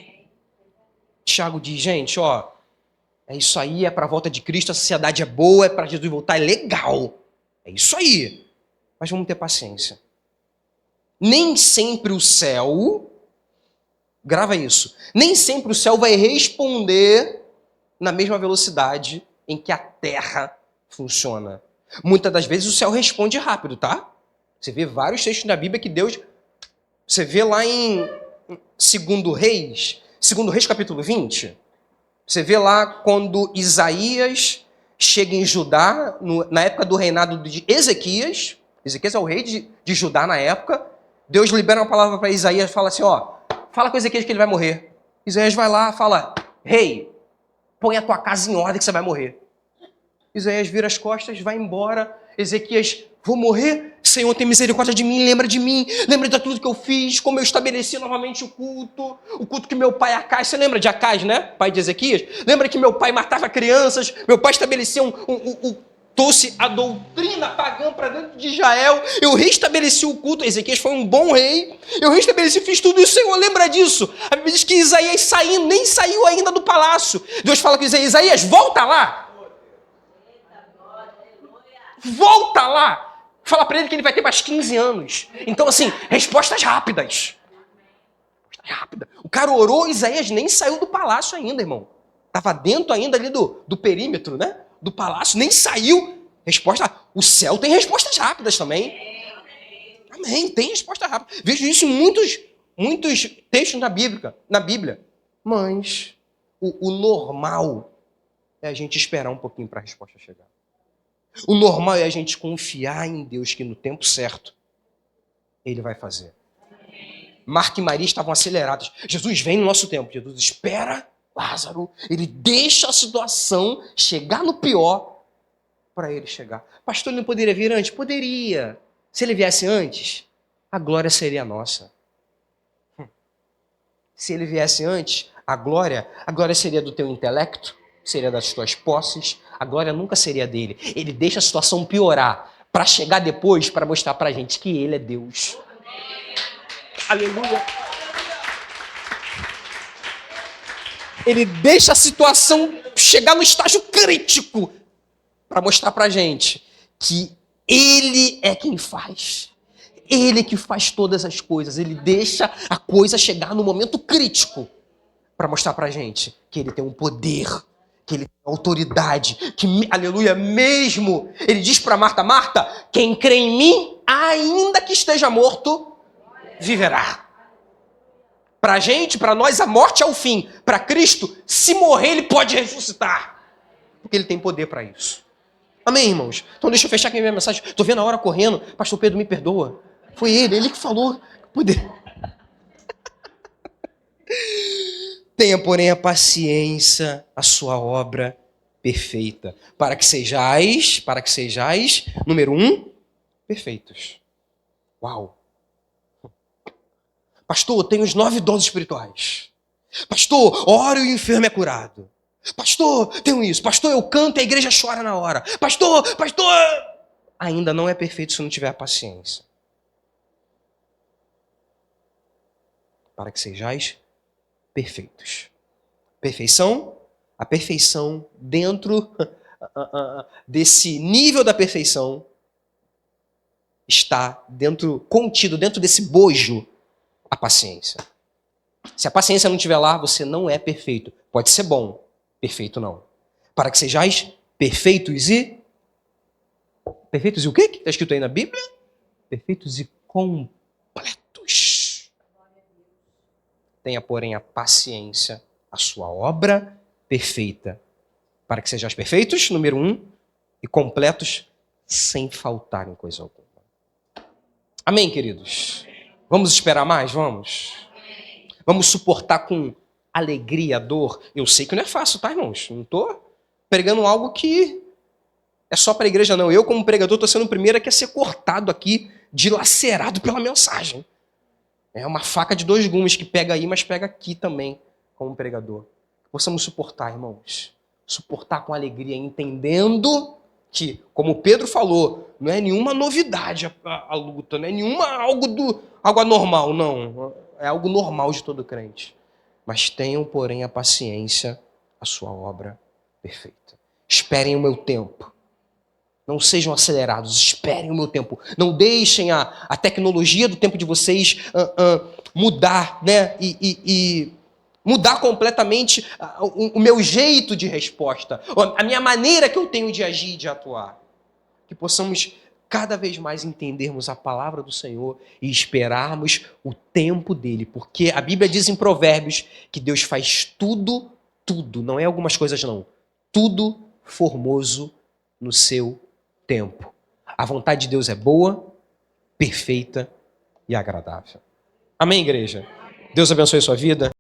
Tiago diz, gente, ó, é isso aí, é para a volta de Cristo, a sociedade é boa, é para Jesus voltar, é legal. É isso aí. Mas vamos ter paciência. Nem sempre o céu, grava isso, nem sempre o céu vai responder na mesma velocidade em que a terra funciona. Muitas das vezes o céu responde rápido, tá? Você vê vários textos na Bíblia que Deus... Você vê lá em 2 Reis capítulo 20, você vê lá quando Isaías chega em Judá, na época do reinado de Ezequias é o rei de Judá na época. Deus libera uma palavra para Isaías e fala assim, ó, fala com Ezequias que ele vai morrer. Isaías vai lá e fala, rei, põe a tua casa em ordem que você vai morrer. Isaías vira as costas, vai embora. Ezequias, vou morrer? Senhor, tem misericórdia de mim, lembra de tudo que eu fiz, como eu estabeleci novamente o culto que meu pai Acais, você lembra de Acais, né? Pai de Ezequias? Lembra que meu pai matava crianças, meu pai estabeleceu trouxe a doutrina pagã para dentro de Israel, eu restabeleci o culto, Ezequias foi um bom rei, eu restabeleci, fiz tudo isso, Senhor, lembra disso? A Bíblia diz que Isaías nem saiu ainda do palácio. Deus fala com Isaías, volta lá. Volta lá. Fala para ele que ele vai ter mais 15 anos. Então, assim, respostas rápidas. O cara orou, Isaías nem saiu do palácio ainda, irmão. Estava dentro ainda ali do perímetro, né? Do palácio, nem saiu. Resposta. O céu tem respostas rápidas também. Amém, tem resposta rápida. Vejo isso em muitos textos na Bíblia. Mas o normal é a gente esperar um pouquinho para a resposta chegar. O normal é a gente confiar em Deus que no tempo certo Ele vai fazer. Marta e Maria estavam acelerados. Jesus vem no nosso tempo. Jesus espera Lázaro. Ele deixa a situação chegar no pior para ele chegar. Pastor, ele não poderia vir antes? Poderia. Se ele viesse antes, a glória seria nossa. Se ele viesse antes, a glória seria do teu intelecto, seria das tuas posses, a glória nunca seria dele. Ele deixa a situação piorar para chegar depois para mostrar para a gente que ele é Deus. Aleluia. Ele deixa a situação chegar no estágio crítico para mostrar para a gente que ele é quem faz. Ele que faz todas as coisas. Ele deixa a coisa chegar no momento crítico para mostrar para a gente que ele tem um poder, que ele tem autoridade, que, aleluia, mesmo, ele diz para Marta, Marta, quem crê em mim, ainda que esteja morto, viverá. Para a gente, para nós, a morte é o fim. Para Cristo, se morrer, ele pode ressuscitar. Porque ele tem poder para isso. Amém, irmãos? Então deixa eu fechar aqui a minha mensagem. Estou vendo a hora correndo. Pastor Pedro, me perdoa. Foi ele que falou. Poder. Tenha, porém, a paciência, a sua obra perfeita, para que sejais, número 1, perfeitos. Uau! Pastor, eu tenho os 9 dons espirituais. Pastor, oro e o enfermo é curado. Pastor, tenho isso. Pastor, eu canto e a igreja chora na hora. Pastor, ainda não é perfeito se não tiver a paciência. Para que sejais perfeitos. Perfeição, a perfeição dentro desse nível da perfeição está contido dentro desse bojo a paciência. Se a paciência não estiver lá, você não é perfeito. Pode ser bom, perfeito não. Para que sejais perfeitos e... Perfeitos e o quê que está escrito aí na Bíblia? Perfeitos e completos. Tenha, porém, a paciência, a sua obra perfeita. Para que sejais perfeitos, número 1, e completos, sem faltar em coisa alguma. Amém, queridos? Vamos esperar mais? Vamos? Vamos suportar com alegria a dor? Eu sei que não é fácil, tá, irmãos? Não estou pregando algo que é só para a igreja, não. Eu, como pregador, estou sendo o primeiro a ser cortado aqui, dilacerado pela mensagem. É uma faca de 2 gumes que pega aí, mas pega aqui também, como pregador. Possamos suportar, irmãos. Suportar com alegria, entendendo que, como Pedro falou, não é nenhuma novidade a luta, não é algo anormal, não. É algo normal de todo crente. Mas tenham, porém, a paciência, a sua obra perfeita. Esperem o meu tempo. Não sejam acelerados, esperem o meu tempo. Não deixem a tecnologia do tempo de vocês mudar, né? E mudar completamente o meu jeito de resposta, a minha maneira que eu tenho de agir e de atuar. Que possamos cada vez mais entendermos a palavra do Senhor e esperarmos o tempo dele. Porque a Bíblia diz em Provérbios que Deus faz tudo, não é algumas coisas não, tudo formoso no seu tempo. A vontade de Deus é boa, perfeita e agradável. Amém, igreja? Deus abençoe a sua vida.